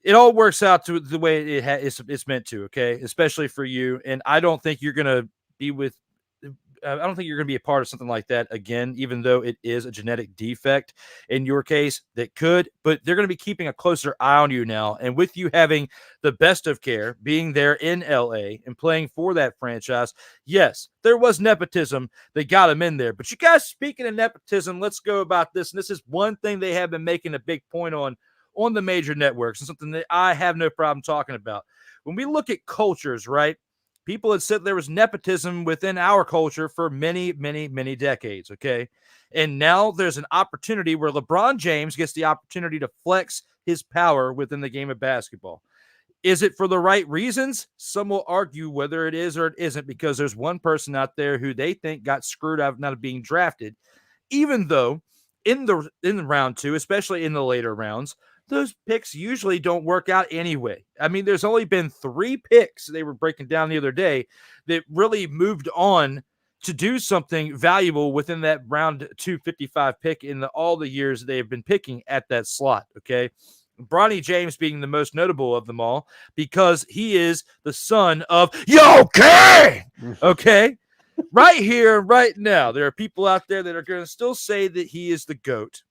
It all works out to the way it's meant to, okay, especially for you. And I don't think you're going to be with I don't think you're going to be a part of something like that again, even though it is a genetic defect in your case that could, but they're going to be keeping a closer eye on you now. And with you having the best of care, being there in LA and playing for that franchise, yes, there was nepotism that got him in there. But you guys, speaking of nepotism, let's go about this. And this is one thing they have been making a big point on the major networks and something that I have no problem talking about. When we look at cultures, right? People had said there was nepotism within our culture for many, many, many decades, okay? And now there's an opportunity where LeBron James gets the opportunity to flex his power within the game of basketball. Is it for the right reasons? Some will argue whether it is or it isn't because there's one person out there who they think got screwed out of not being drafted, even though in the round two, especially in the later rounds, those picks usually don't work out anyway. I mean, there's only been 3 picks they were breaking down the other day that really moved on to do something valuable within that round 255 pick in all the years they've been picking at that slot, okay? Bronny James being the most notable of them all because he is the son of Yo King, okay? Right here, right now, there are people out there that are going to still say that he is the GOAT.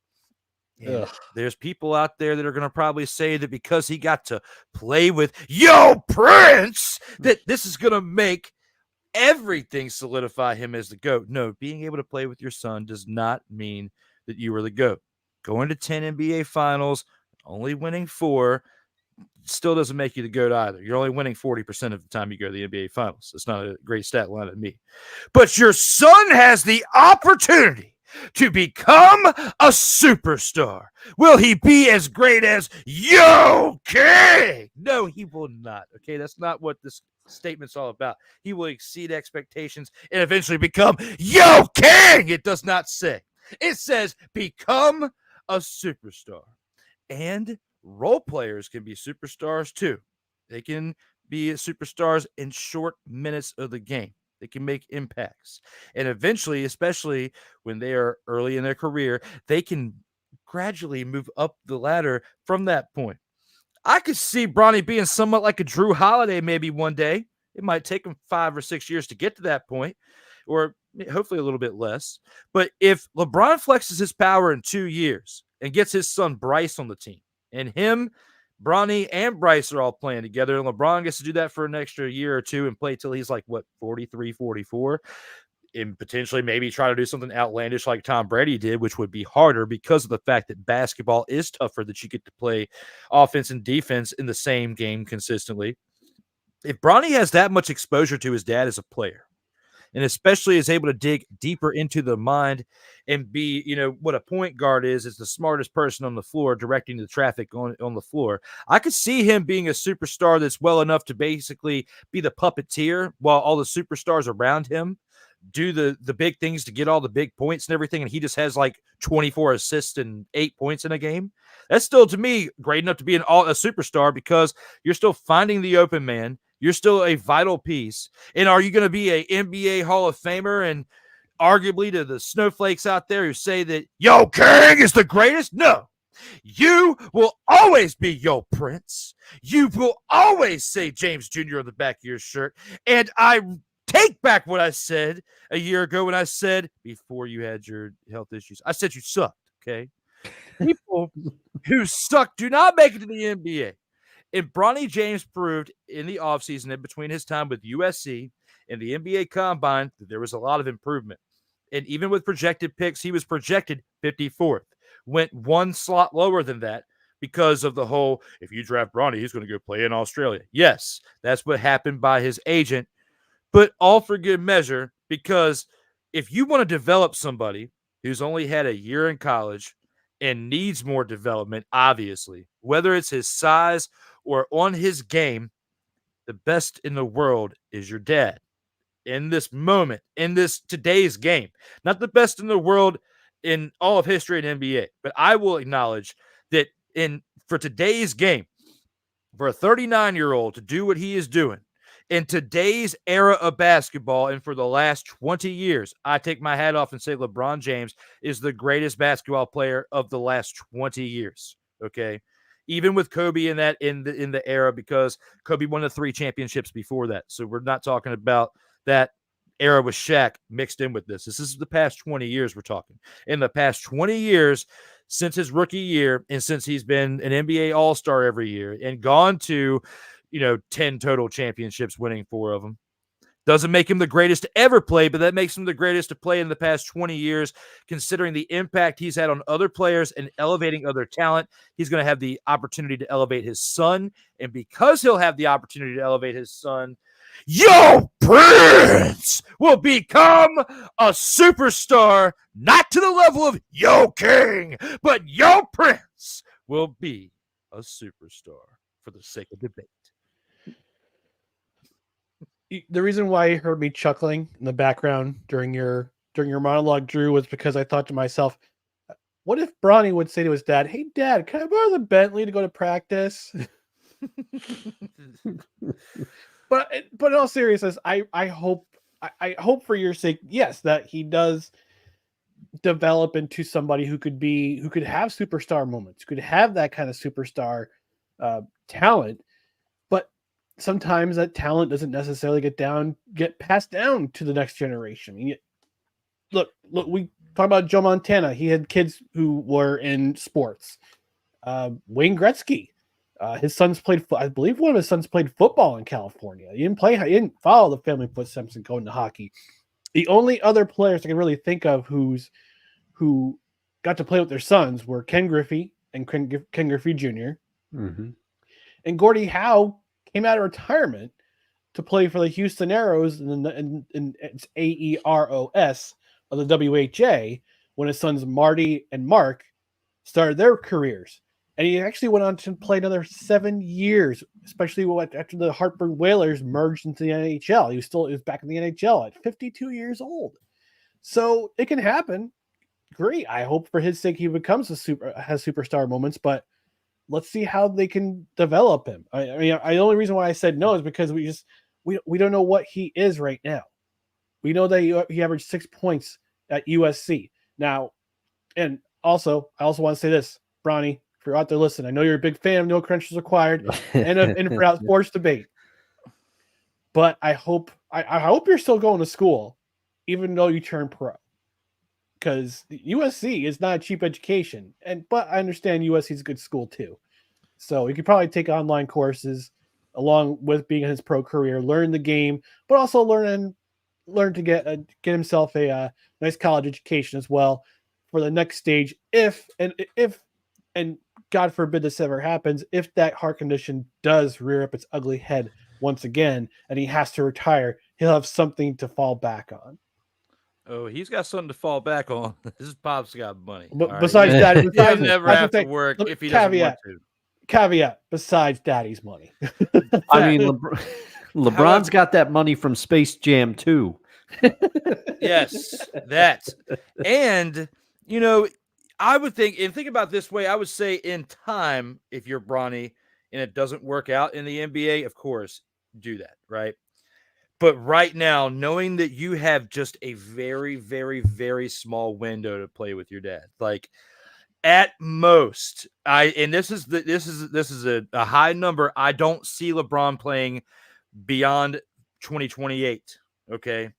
There's people out there that are going to probably say that because he got to play with Yo Prince, that this is going to make everything solidify him as the GOAT. No, being able to play with your son does not mean that you were the GOAT. Going to 10 NBA finals, only winning 4, still doesn't make you the GOAT either. You're only winning 40% of the time you go to the NBA finals. It's not a great stat line to me. But your son has the opportunity to become a superstar. Will he be as great as Yo King? No, he will not. Okay, that's not what this statement's all about. He will exceed expectations and eventually become Yo King. It does not say. It says become a superstar. And role players can be superstars too. They can be superstars in short minutes of the game. They can make impacts. And eventually, especially when they are early in their career, they can gradually move up the ladder from that point. I could see Bronny being somewhat like a Drew Holiday maybe one day. It might take him 5 or 6 years to get to that point, or hopefully a little bit less. But if LeBron flexes his power in 2 years and gets his son Bryce on the team, and him, Bronny and Bryce are all playing together, and LeBron gets to do that for an extra year or 2 and play till he's like, 43, 44, and potentially maybe try to do something outlandish like Tom Brady did, which would be harder because of the fact that basketball is tougher, that you get to play offense and defense in the same game consistently. If Bronny has that much exposure to his dad as a player, and especially is able to dig deeper into the mind and be, what a point guard is the smartest person on the floor directing the traffic on the floor. I could see him being a superstar that's well enough to basically be the puppeteer while all the superstars around him do the big things to get all the big points and everything, and he just has like 24 assists and 8 points in a game. That's still, to me, great enough to be a superstar because you're still finding the open man. You're still a vital piece. And are you going to be an NBA Hall of Famer and arguably to the snowflakes out there who say that Yo King is the greatest. No, you will always be Yo Prince. You will always say James Jr. on the back of your shirt. And I take back what I said a year ago when I said, before you had your health issues, I said you sucked, okay? People who suck do not make it to the NBA. And Bronny James proved in the offseason, in between his time with USC and the NBA Combine, that there was a lot of improvement. And even with projected picks, he was projected 54th. Went one slot lower than that because of the whole, if you draft Bronny, he's going to go play in Australia. Yes, that's what happened by his agent, but all for good measure, because if you want to develop somebody who's only had a year in college and needs more development, obviously, whether it's his size or on his game, the best in the world is your dad. In this moment, in this today's game, not the best in the world in all of history in NBA, but I will acknowledge that for today's game, for a 39-year-old to do what he is doing in today's era of basketball and for the last 20 years, I take my hat off and say LeBron James is the greatest basketball player of the last 20 years. Okay. Even with Kobe in the era, because Kobe won the 3 championships before that. So we're not talking about that era with Shaq mixed in with this. This is the past 20 years we're talking. In the past 20 years, since his rookie year, and since he's been an NBA All-Star every year and gone to, 10 total championships, winning 4 of them, doesn't make him the greatest to ever play, but that makes him the greatest to play in the past 20 years, considering the impact he's had on other players and elevating other talent. He's going to have the opportunity to elevate his son. And because he'll have the opportunity to elevate his son, Yo Prince will become a superstar, not to the level of Yo King, but Yo Prince will be a superstar for the sake of debate. The reason why you heard me chuckling in the background during your monologue, Drew, was because I thought to myself, what if Bronny would say to his dad, "Hey Dad, can I borrow the Bentley to go to practice?" But in all seriousness, I hope for your sake, yes, that he does develop into somebody who could have superstar moments, could have that kind of superstar talent. But sometimes that talent doesn't necessarily get passed down to the next generation. I mean, look, we talk about Joe Montana. He had kids who were in sports. Wayne Gretzky. His sons played. I believe one of his sons played football in California. He didn't follow the family footsteps and go into hockey. The only other players I can really think of who got to play with their sons were Ken Griffey and Ken Griffey Jr. Mm-hmm. And Gordie Howe came out of retirement to play for the Houston Aeros and it's AEROS of the WHA when his sons Marty and Mark started their careers. And he actually went on to play another 7 years, especially after the Hartford Whalers merged into the NHL. He was back in the NHL at 52 years old. So it can happen. Great. I hope for his sake he becomes has superstar moments, but let's see how they can develop him. The only reason why I said no is because we don't know what he is right now. We know that he averaged 6 points at USC. Now, and also, I also want to say this, Bronny, if you're out there listening, I know you're a big fan of No Credentials Required and for out sports debate. But I hope you're still going to school, even though you turn pro. Because USC is not a cheap education. But I understand USC is a good school too. So he could probably take online courses along with being in his pro career, learn the game, but also learn to get himself a nice college education as well for the next stage. If God forbid this ever happens, if that heart condition does rear up its ugly head once again and he has to retire, he'll have something to fall back on. Oh, he's got something to fall back on. His pop's got money. But besides that, he'll never have to work if he doesn't want to. Caveat, besides daddy's money. I mean, LeBron's got that money from Space Jam too. Yes, that. And, I would think about this way. I would say in time, if you're Bronny and it doesn't work out in the NBA, of course, do that, right? But right now, knowing that you have just a very, very, very small window to play with your dad, like at most, this is a high number. I don't see LeBron playing beyond 2028. Okay.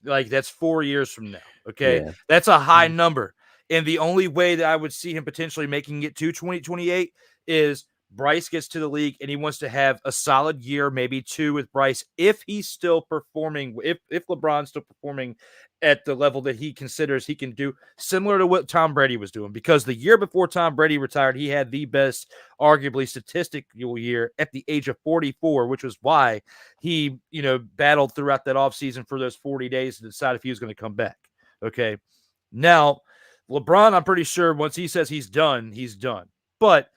Like that's 4 years from now. Okay. Yeah. That's a high number. And the only way that I would see him potentially making it to 2028 is Bryce gets to the league and he wants to have a solid year, maybe 2 with Bryce. If he's still performing, if LeBron's still performing at the level that he considers he can do, similar to what Tom Brady was doing, because the year before Tom Brady retired, he had the best, arguably statistical year at the age of 44, which was why he, battled throughout that offseason for those 40 days to decide if he was going to come back. Okay. Now, LeBron, I'm pretty sure once he says he's done, he's done. But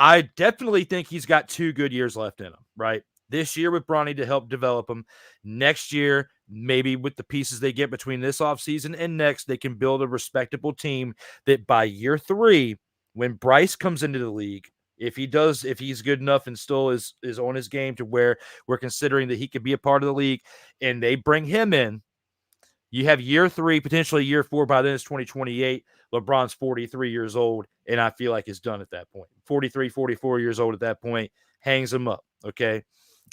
I definitely think he's got 2 good years left in him, right? This year with Bronny to help develop him. Next year, maybe with the pieces they get between this offseason and next, they can build a respectable team that by year 3, when Bryce comes into the league, if he's good enough and still is on his game to where we're considering that he could be a part of the league and they bring him in, you have year 3, potentially year 4. By then it's 2028. LeBron's 43 years old, and I feel like it's done at that point. 43, 44 years old at that point, hangs him up, okay?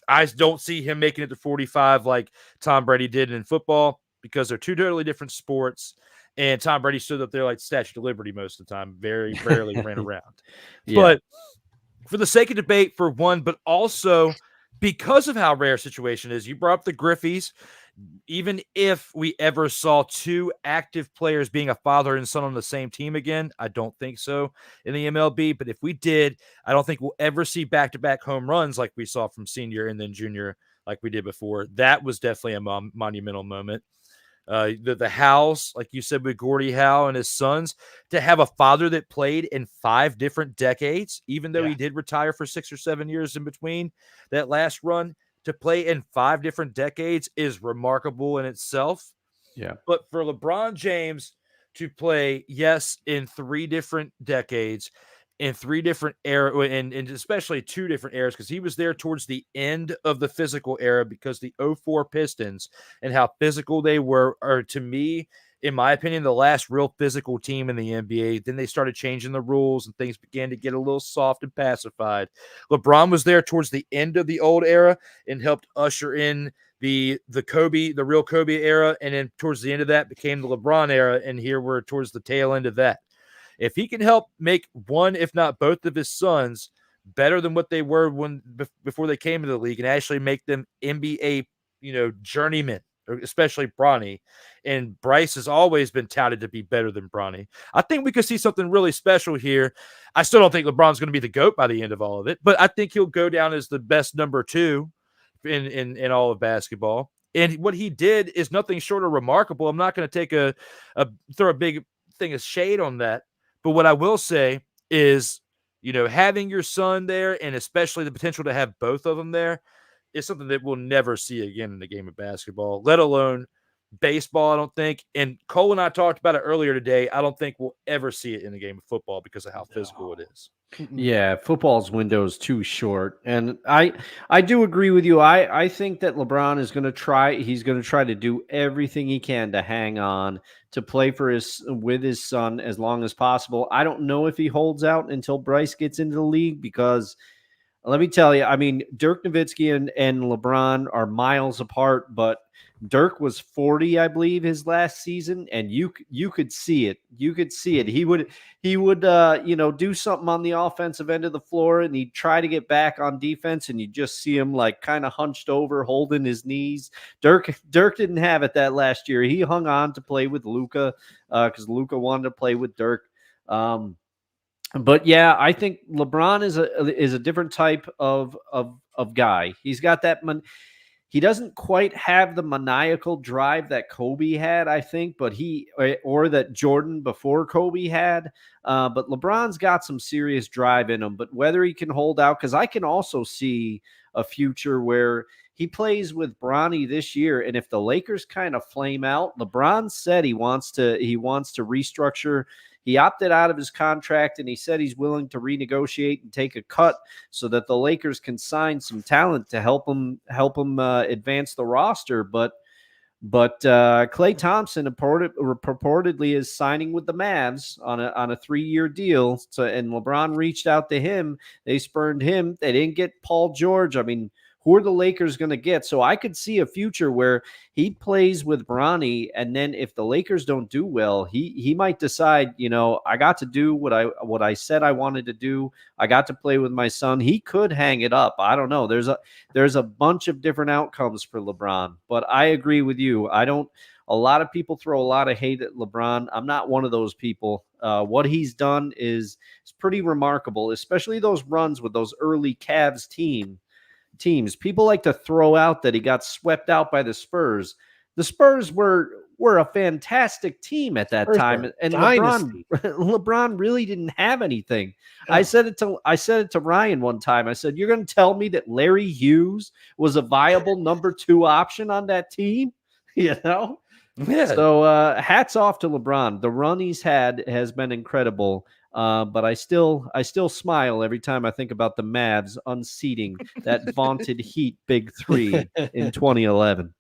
I don't see him making it to 45 like Tom Brady did in football because they're 2 totally different sports, and Tom Brady stood up there like the Statue of Liberty most of the time, very rarely ran around. Yeah. But for the sake of debate, for one, but also because of how rare a situation is, you brought up the Griffies. Even if we ever saw 2 active players being a father and son on the same team again, I don't think so in the MLB. But if we did, I don't think we'll ever see back-to-back home runs like we saw from senior and then junior like we did before. That was definitely a monumental moment. The Howes, like you said, with Gordie Howe and his sons, to have a father that played in 5 different decades, even though he did retire for 6 or 7 years in between that last run, to play in 5 different decades is remarkable in itself. Yeah. But for LeBron James to play, yes, in 3 different decades, in 3 different eras, and especially 2 different eras, because he was there towards the end of the physical era, because the 04 Pistons and how physical they were are, to me, in my opinion, the last real physical team in the NBA. Then they started changing the rules and things began to get a little soft and pacified. LeBron was there towards the end of the old era and helped usher in the real Kobe era. And then towards the end of that became the LeBron era. And here we're towards the tail end of that. If he can help make one, if not both of his sons better than what they were before they came into the league and actually make them NBA, journeymen, especially Bronny. And Bryce has always been touted to be better than Bronny. I think we could see something really special here. I still don't think LeBron's going to be the GOAT by the end of all of it, but I think he'll go down as the best number 2 in all of basketball. And what he did is nothing short of remarkable. I'm not going to take throw a big thing of shade on that. But what I will say is, having your son there and especially the potential to have both of them there is something that we'll never see again in the game of basketball, let alone baseball, I don't think. And Cole and I talked about it earlier today. I don't think we'll ever see it in the game of football because of how physical it is. Yeah, football's window is too short. And I do agree with you. I think that LeBron is going to try. He's going to try to do everything he can to hang on, to play with his son as long as possible. I don't know if he holds out until Bryce gets into the league, because let me tell you, I mean, Dirk Nowitzki and LeBron are miles apart, but Dirk was 40, I believe, his last season, and you could see it. You could see it. He would do something on the offensive end of the floor, and he'd try to get back on defense, and you just see him like kind of hunched over, holding his knees. Dirk didn't have it that last year. He hung on to play with Luka because Luka wanted to play with Dirk. But yeah, I think LeBron is a different type of guy. He's got that. He doesn't quite have the maniacal drive that Kobe had, I think, or that Jordan before Kobe had. But LeBron's got some serious drive in him. But whether he can hold out, because I can also see a future where he plays with Bronny this year, and if the Lakers kind of flame out, LeBron said he wants to restructure He opted out of his contract, and he said he's willing to renegotiate and take a cut so that the Lakers can sign some talent to help him advance the roster. But Klay Thompson purportedly is signing with the Mavs on a 3-year deal. So, and LeBron reached out to him. They spurned him. They didn't get Paul George. I mean, who are the Lakers going to get? So I could see a future where he plays with Bronny, and then if the Lakers don't do well, he might decide, I got to do what I said I wanted to do. I got to play with my son. He could hang it up. I don't know. There's a bunch of different outcomes for LeBron, but I agree with you. A lot of people throw a lot of hate at LeBron. I'm not one of those people. What he's done is pretty remarkable, especially those runs with those early Cavs teams. People like to throw out that he got swept out by the Spurs. The Spurs were a fantastic team at that time, and LeBron really didn't have anything. Oh. I said it to Ryan one time. I said, "You're going to tell me that Larry Hughes was a viable number 2 option on that team?" Yeah. So hats off to LeBron. The run he's had has been incredible. But I still smile every time I think about the Mavs unseating that vaunted Heat Big 3 in 2011.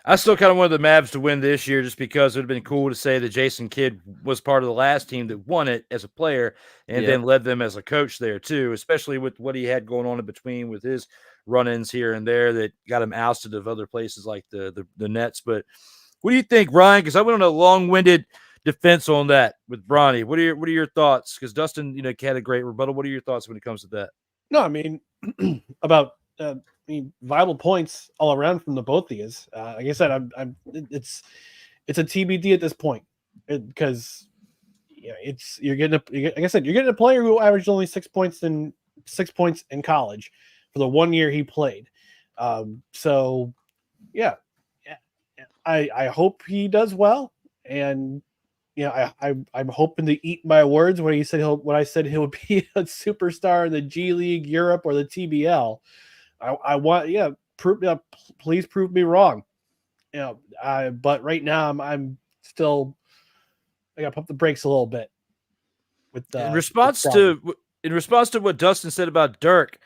I still kind of wanted the Mavs to win this year just because it would have been cool to say that Jason Kidd was part of the last team that won it as a player and then led them as a coach there too, especially with what he had going on in between with his run-ins here and there that got him ousted of other places like the Nets. But what do you think, Ryan? Because I went on a long-winded defense on that with Bronny. What are your thoughts? Because Dustin, had a great rebuttal. What are your thoughts when it comes to that? No, I mean, about viable points all around from the both of you. Like I said, it's a TBD at this point because you're getting a player who averaged only 6 points in college for the 1 year he played. So yeah, I hope he does well, and I'm hoping to eat my words when I said he would be a superstar in the G League, Europe, or the TBL. I want, please prove me wrong. But right now I got to pump the brakes a little bit. In response to what Dustin said about Dirk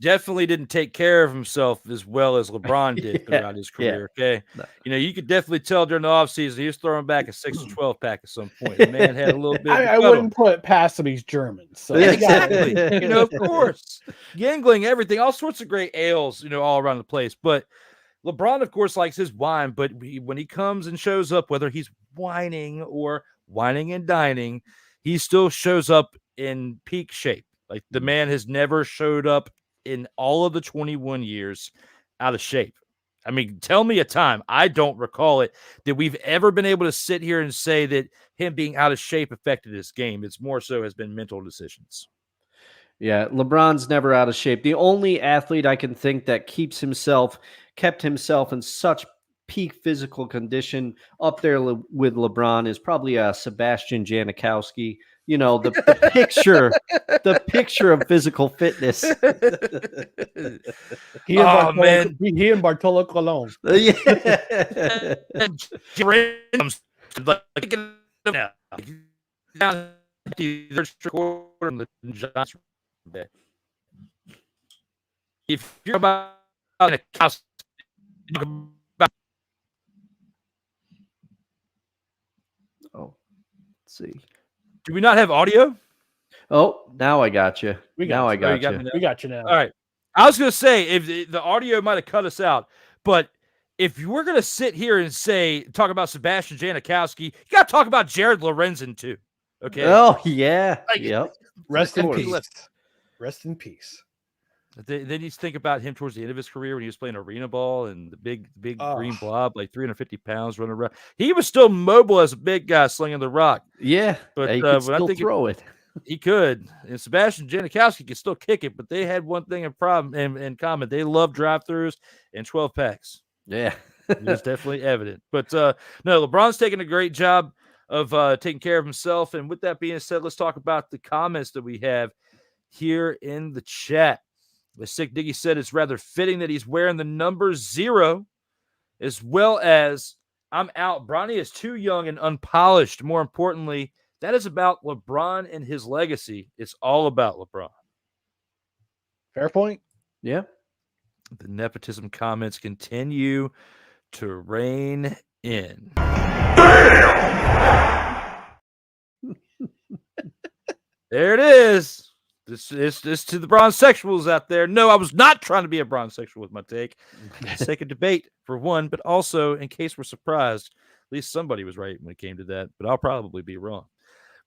definitely didn't take care of himself as well as LeBron did throughout his career. Okay. No. You could definitely tell during the offseason he was throwing back a 6 or 12 pack at some point. The man had a little bit. I wouldn't put it past him. He's German. So exactly. Of course. Yingling, everything, all sorts of great ales, all around the place. But LeBron, of course, likes his wine. But when he comes and shows up, whether he's whining or whining and dining, he still shows up in peak shape. Like the man has never showed up in all of the 21 years out of shape. I mean, tell me a time, I don't recall it, that we've ever been able to sit here and say that him being out of shape affected his game. It's more so has been mental decisions. Yeah, LeBron's never out of shape. The only athlete I can think that kept himself in such peak physical condition up there with LeBron is probably Sebastian Janikowski. The picture of physical fitness. He and Bartolo Colon. If you're about a house, let's see. Do we not have audio? Oh, now I got you. We got you now. All right. I was going to say, if the audio might have cut us out, but if you were going to sit here and talk about Sebastian Janikowski, you got to talk about Jared Lorenzen too. Okay. Oh, yeah. Yep. Rest in peace. Rest in peace. Then you think about him towards the end of his career when he was playing arena ball and the big green blob, like 350 pounds running around. He was still mobile as a big guy slinging the rock. Yeah, but he could still throw it. He could. And Sebastian Janikowski could still kick it, but they had one thing in common. They love drive-throughs and 12 packs. Yeah. It was definitely evident. But no, LeBron's taking a great job of taking care of himself. And with that being said, let's talk about the comments that we have here in the chat. The Sick Diggy said it's rather fitting that he's wearing the number 0 as well as I'm out. Bronny is too young and unpolished. More importantly, that is about LeBron and his legacy. It's all about LeBron. Fair point. Yeah. The nepotism comments continue to reign in. There it is. This to the bronzesexuals out there. No, I was not trying to be a bronzesexual with my take. Let's take a debate for one, but also in case we're surprised, at least somebody was right when it came to that, but I'll probably be wrong.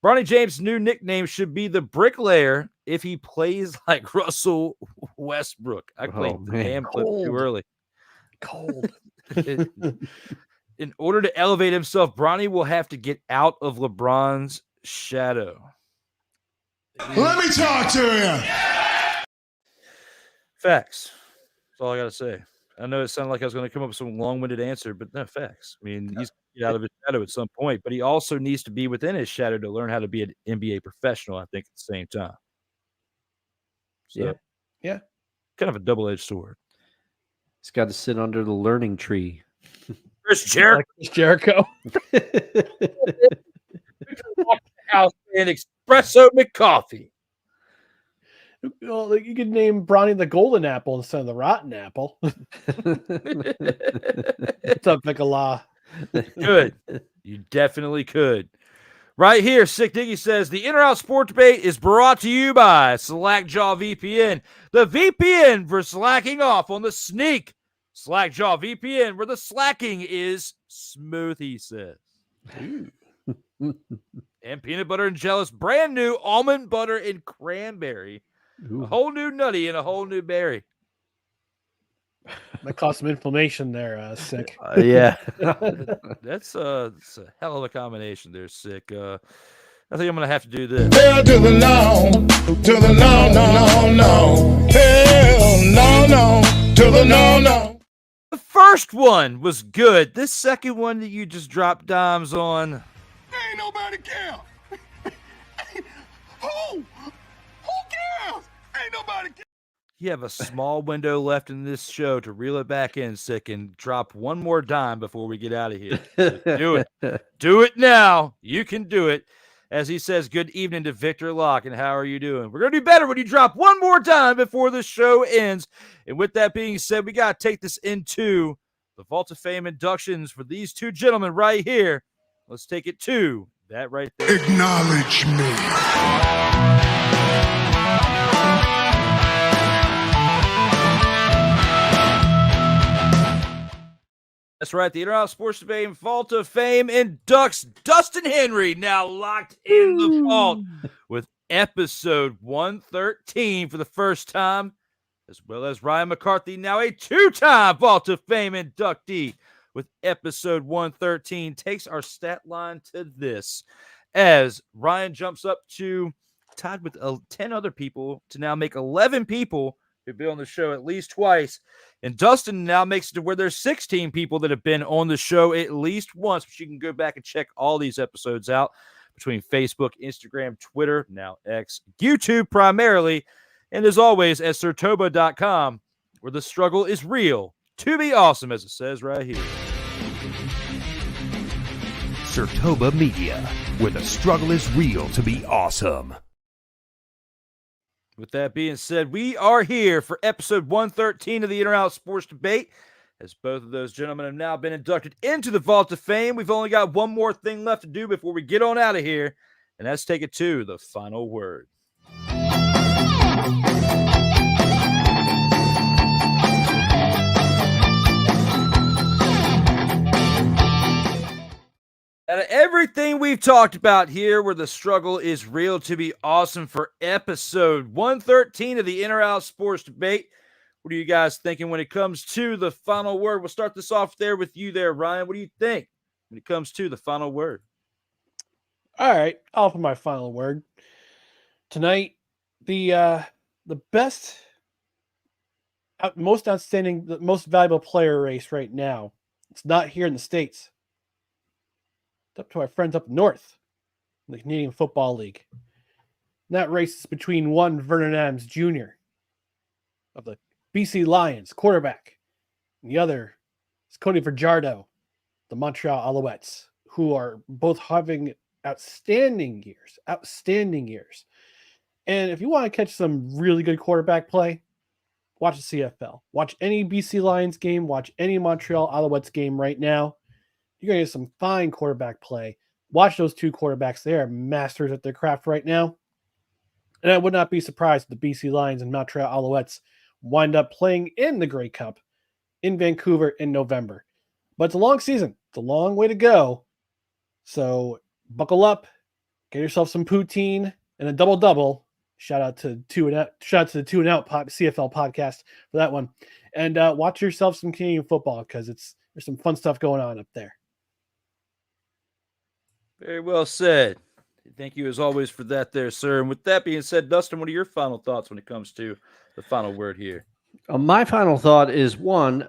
Bronny James' new nickname should be the Bricklayer if he plays like Russell Westbrook. I played the damn clip too early. Cold. In order to elevate himself, Bronny will have to get out of LeBron's shadow. Let me talk to you. Facts. That's all I got to say. I know it sounded like I was going to come up with some long-winded answer, but no, facts. I mean, he's get out of his shadow at some point, but he also needs to be within his shadow to learn how to be an NBA professional, I think, at the same time. So, yeah. Kind of a double-edged sword. He's got to sit under the learning tree. Chris Jericho. Chris Jericho. House and espresso McCarthy. Well, you could name Bronny the Golden Apple instead of the Rotten Apple. What's up, Nicola? Good. You definitely could. Right here, Sick Diggy says, the In-Or-Out Sport Debate is brought to you by Slackjaw VPN. The VPN for slacking off on the sneak. Slackjaw VPN, where the slacking is smooth, he says. And peanut butter and jealous, brand new almond butter and cranberry. Ooh. A whole new nutty and a whole new berry. That caused some inflammation there, Sick. Yeah. That's a hell of a combination there, Sick. I think I'm going to have to do this. Hell to the no, to the no, no, no, no. Hell no, to the no. The first one was good. This second one that you just dropped dimes on. Ain't nobody care. Who cares? Ain't nobody care. You have a small window left in this show to reel it back in, Sick, and drop one more dime before we get out of here. So do it. Do it now. You can do it. As he says, good evening to Victor Locke, and how are you doing? We're going to do better when you drop one more dime before the show ends. And with that being said, we got to take this into the Vault of Fame inductions for these two gentlemen right here. Let's take it to that right there. Acknowledge me. That's right. The In-Or-Out Sports Debate Vault of Fame inducts Dustin Henry, now locked in the vault with episode 113 for the first time, as well as Ryan McCarthy, now a two-time Vault of Fame inductee with episode 113, takes our stat line to this, as Ryan jumps up to tied with 10 other people to now make 11 people who've been on the show at least twice. And Dustin now makes it to where there's 16 people that have been on the show at least once, but you can go back and check all these episodes out between Facebook, Instagram, Twitter, now X, YouTube primarily, and as always at SIRTOBA.com, where the struggle is real to be awesome, as it says right here. SIRTOBA Media, where the struggle is real to be awesome. With that being said, we are here for episode 113 of the In-Or-Out Sports Debate. As both of those gentlemen have now been inducted into the Vault of Fame, we've only got one more thing left to do before we get on out of here, and that's take it to the final word. Out of everything we've talked about here, where the struggle is real to be awesome, for episode 113 of the In-Or-Out Sports Debate, what are you guys thinking when it comes to the final word? We'll start this off there with you there, Ryan. What do you think when it comes to the final word? All right, I'll put my final word. Tonight, the best, most outstanding, the most valuable player race right now, it's not here in the States. It's up to our friends up north in the Canadian Football League. And that race is between one Vernon Adams Jr. of the BC Lions, quarterback, and the other is Cody Fajardo, the Montreal Alouettes, who are both having outstanding years. And if you want to catch some really good quarterback play, watch the CFL. Watch any BC Lions game. Watch any Montreal Alouettes game right now. You're going to get some fine quarterback play. Watch those two quarterbacks. They are masters at their craft right now. And I would not be surprised if the BC Lions and Montreal Alouettes wind up playing in the Grey Cup in Vancouver in November. But it's a long season. It's a long way to go. So buckle up, get yourself some poutine and a double-double. Shout out to the Two and Out CFL podcast for that one. And watch yourself some Canadian football because there's some fun stuff going on up there. Very well said. Thank you as always for that there, sir. And with that being said, Dustin, what are your final thoughts when it comes to the final word here? My final thought is one,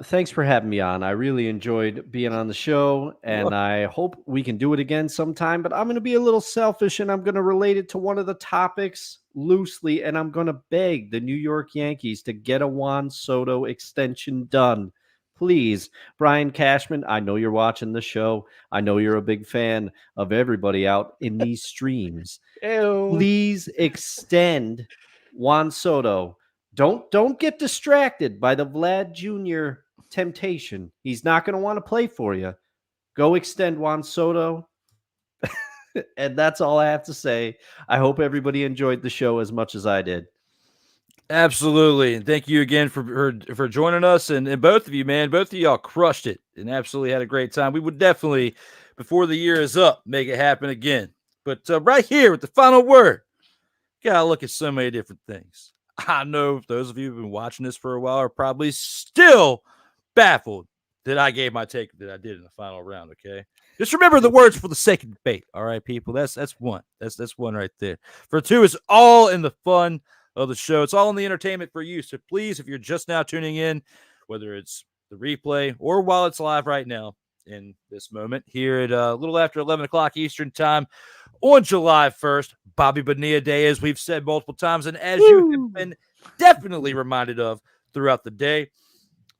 thanks for having me on. I really enjoyed being on the show, and I hope we can do it again sometime. But I'm going to be a little selfish, and I'm going to relate it to one of the topics loosely, and I'm going to beg the New York Yankees to get a Juan Soto extension done. Please, Brian Cashman, I know you're watching the show. I know you're a big fan of everybody out in these streams. Please extend Juan Soto. Don't get distracted by the Vlad Jr. temptation. He's not going to want to play for you. Go extend Juan Soto. And that's all I have to say. I hope everybody enjoyed the show as much as I did. Absolutely. And thank you again for joining us. And both of you, man, both of y'all crushed it and absolutely had a great time. We would definitely, before the year is up, make it happen again. But right here with the final word, you got to look at so many different things. I know those of you who've been watching this for a while are probably still baffled that I gave my take that I did in the final round, okay? Just remember the words for the sake of debate, all right, people? That's one. That's one right there. For two, it's all in the fun of the show. It's all in the entertainment for you. So please, if you're just now tuning in, whether it's the replay or while it's live right now in this moment here at a little after 11 o'clock Eastern time on July 1st, Bobby Bonilla Day, as we've said multiple times, and as you have been definitely reminded of throughout the day.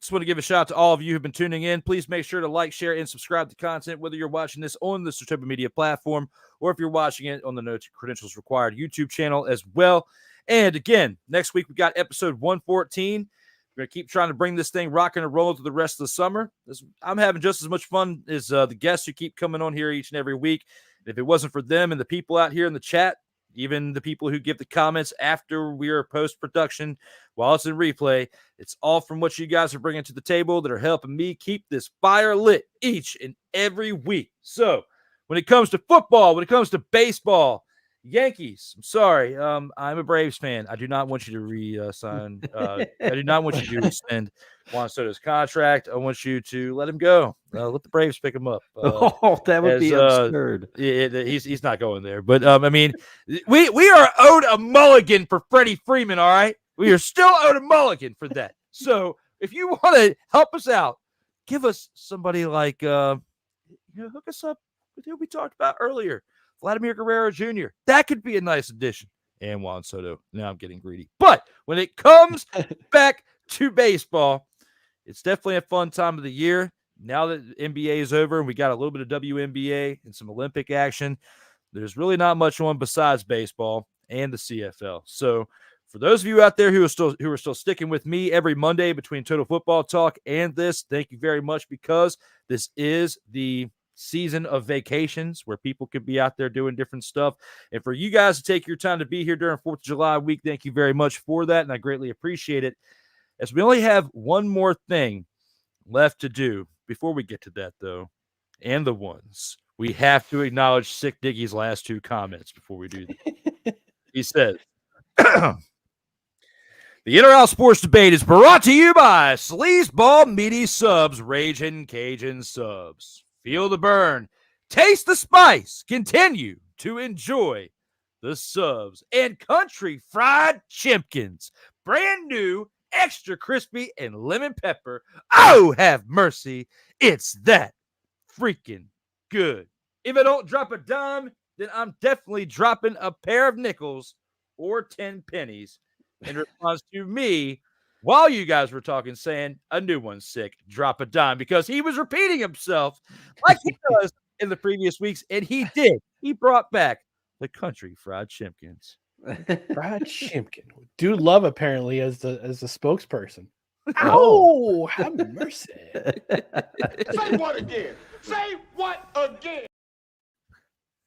Just want to give a shout out to all of you who've been tuning in. Please make sure to like, share, and subscribe to content, whether you're watching this on the SIRTOBA Media platform or if you're watching it on the No Credentials Required YouTube channel as well. And again, next week we got episode 114. We're going to keep trying to bring this thing rocking and rolling through the rest of the summer. I'm having just as much fun as the guests who keep coming on here each and every week. If it wasn't for them and the people out here in the chat, even the people who give the comments after we are post-production while it's in replay, it's all from what you guys are bringing to the table that are helping me keep this fire lit each and every week. So when it comes to football, when it comes to baseball, Yankees, I'm sorry. I'm a Braves fan. I do not want you to re-sign. I do not want you to extend Juan Soto's contract. I want you to let him go. Let the Braves pick him up. That would be absurd. He's not going there. But I mean, we are owed a mulligan for Freddie Freeman. All right, we are still owed a mulligan for that. So if you want to help us out, give us somebody like hook us up with who we talked about earlier. Vladimir Guerrero Jr. That could be a nice addition. And Juan Soto. Now I'm getting greedy. But when it comes back to baseball, it's definitely a fun time of the year. Now that NBA is over and we got a little bit of WNBA and some Olympic action, there's really not much on besides baseball and the CFL. So for those of you out there who are still sticking with me every Monday between Total Football Talk and this, thank you very much, because this is the season of vacations where people could be out there doing different stuff. And for you guys to take your time to be here during 4th of July week, thank you very much for that. And I greatly appreciate it. As we only have one more thing left to do before we get to that, though, and the ones, we have to acknowledge Sick Diggy's last two comments before we do that. He says, the Inter-Out Sports Debate is brought to you by Sleazeball Meaty Subs, Ragin' Cajun Subs. Feel the burn, taste the spice, continue to enjoy the subs and country fried chimpkins. Brand new, extra crispy, and lemon pepper. Oh, have mercy. It's that freaking good. If I don't drop a dime, then I'm definitely dropping a pair of nickels or 10 pennies in response to me while you guys were talking, saying a new one's sick, drop a dime, because he was repeating himself like he does in the previous weeks, and he did. He brought back the country fried chimpkins. Fried chimpkin. Dude Love apparently as the spokesperson. Oh. Oh, have mercy. Say what again? Say what again?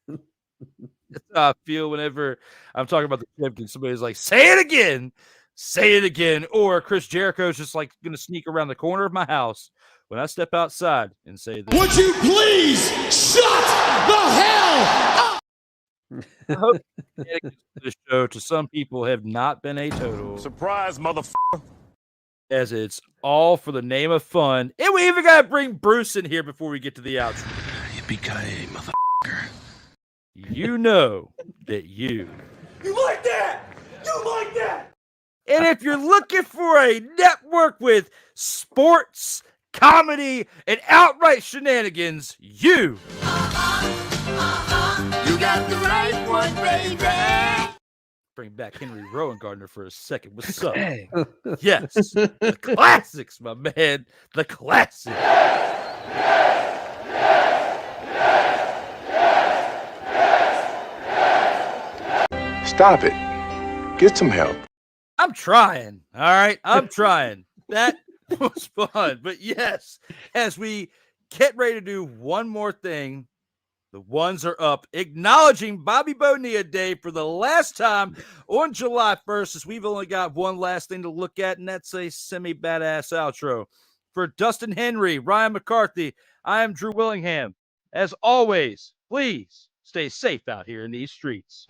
That's how I feel whenever I'm talking about the chimpkins. Somebody's like, say it again. Say it again. Or Chris Jericho's just like going to sneak around the corner of my house when I step outside and say this. Would you please shut the hell up? I hope the show to some people have not been a total surprise, motherfucker. As it's all for the name of fun. And we even got to bring Bruce in here before we get to the outro. Yippee-ki-yay, motherfucker. You know that you like that? You like that? And if you're looking for a network with sports, comedy, and outright shenanigans, you got the right one, baby. Bring back Henry Rowan-Gardner for a second. What's up? Hey. Yes, the classics, my man. The classics. Stop it. Get some help. I'm trying. All right. I'm trying. That was fun. But yes, as we get ready to do one more thing, the ones are up, acknowledging Bobby Bonilla Day for the last time on July 1st, as we've only got one last thing to look at, and that's a semi-badass outro. For Dustin Henry, Ryan McCarthy, I am Drew Willingham. As always, please stay safe out here in these streets.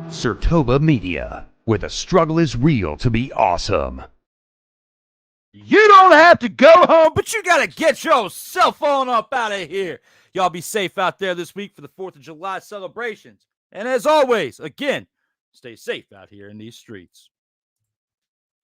SIRTOBA Media, where the struggle is real to be awesome. You don't have to go home, but you got to get your cell phone up out of here. Y'all be safe out there this week for the 4th of July celebrations. And as always, again, stay safe out here in these streets.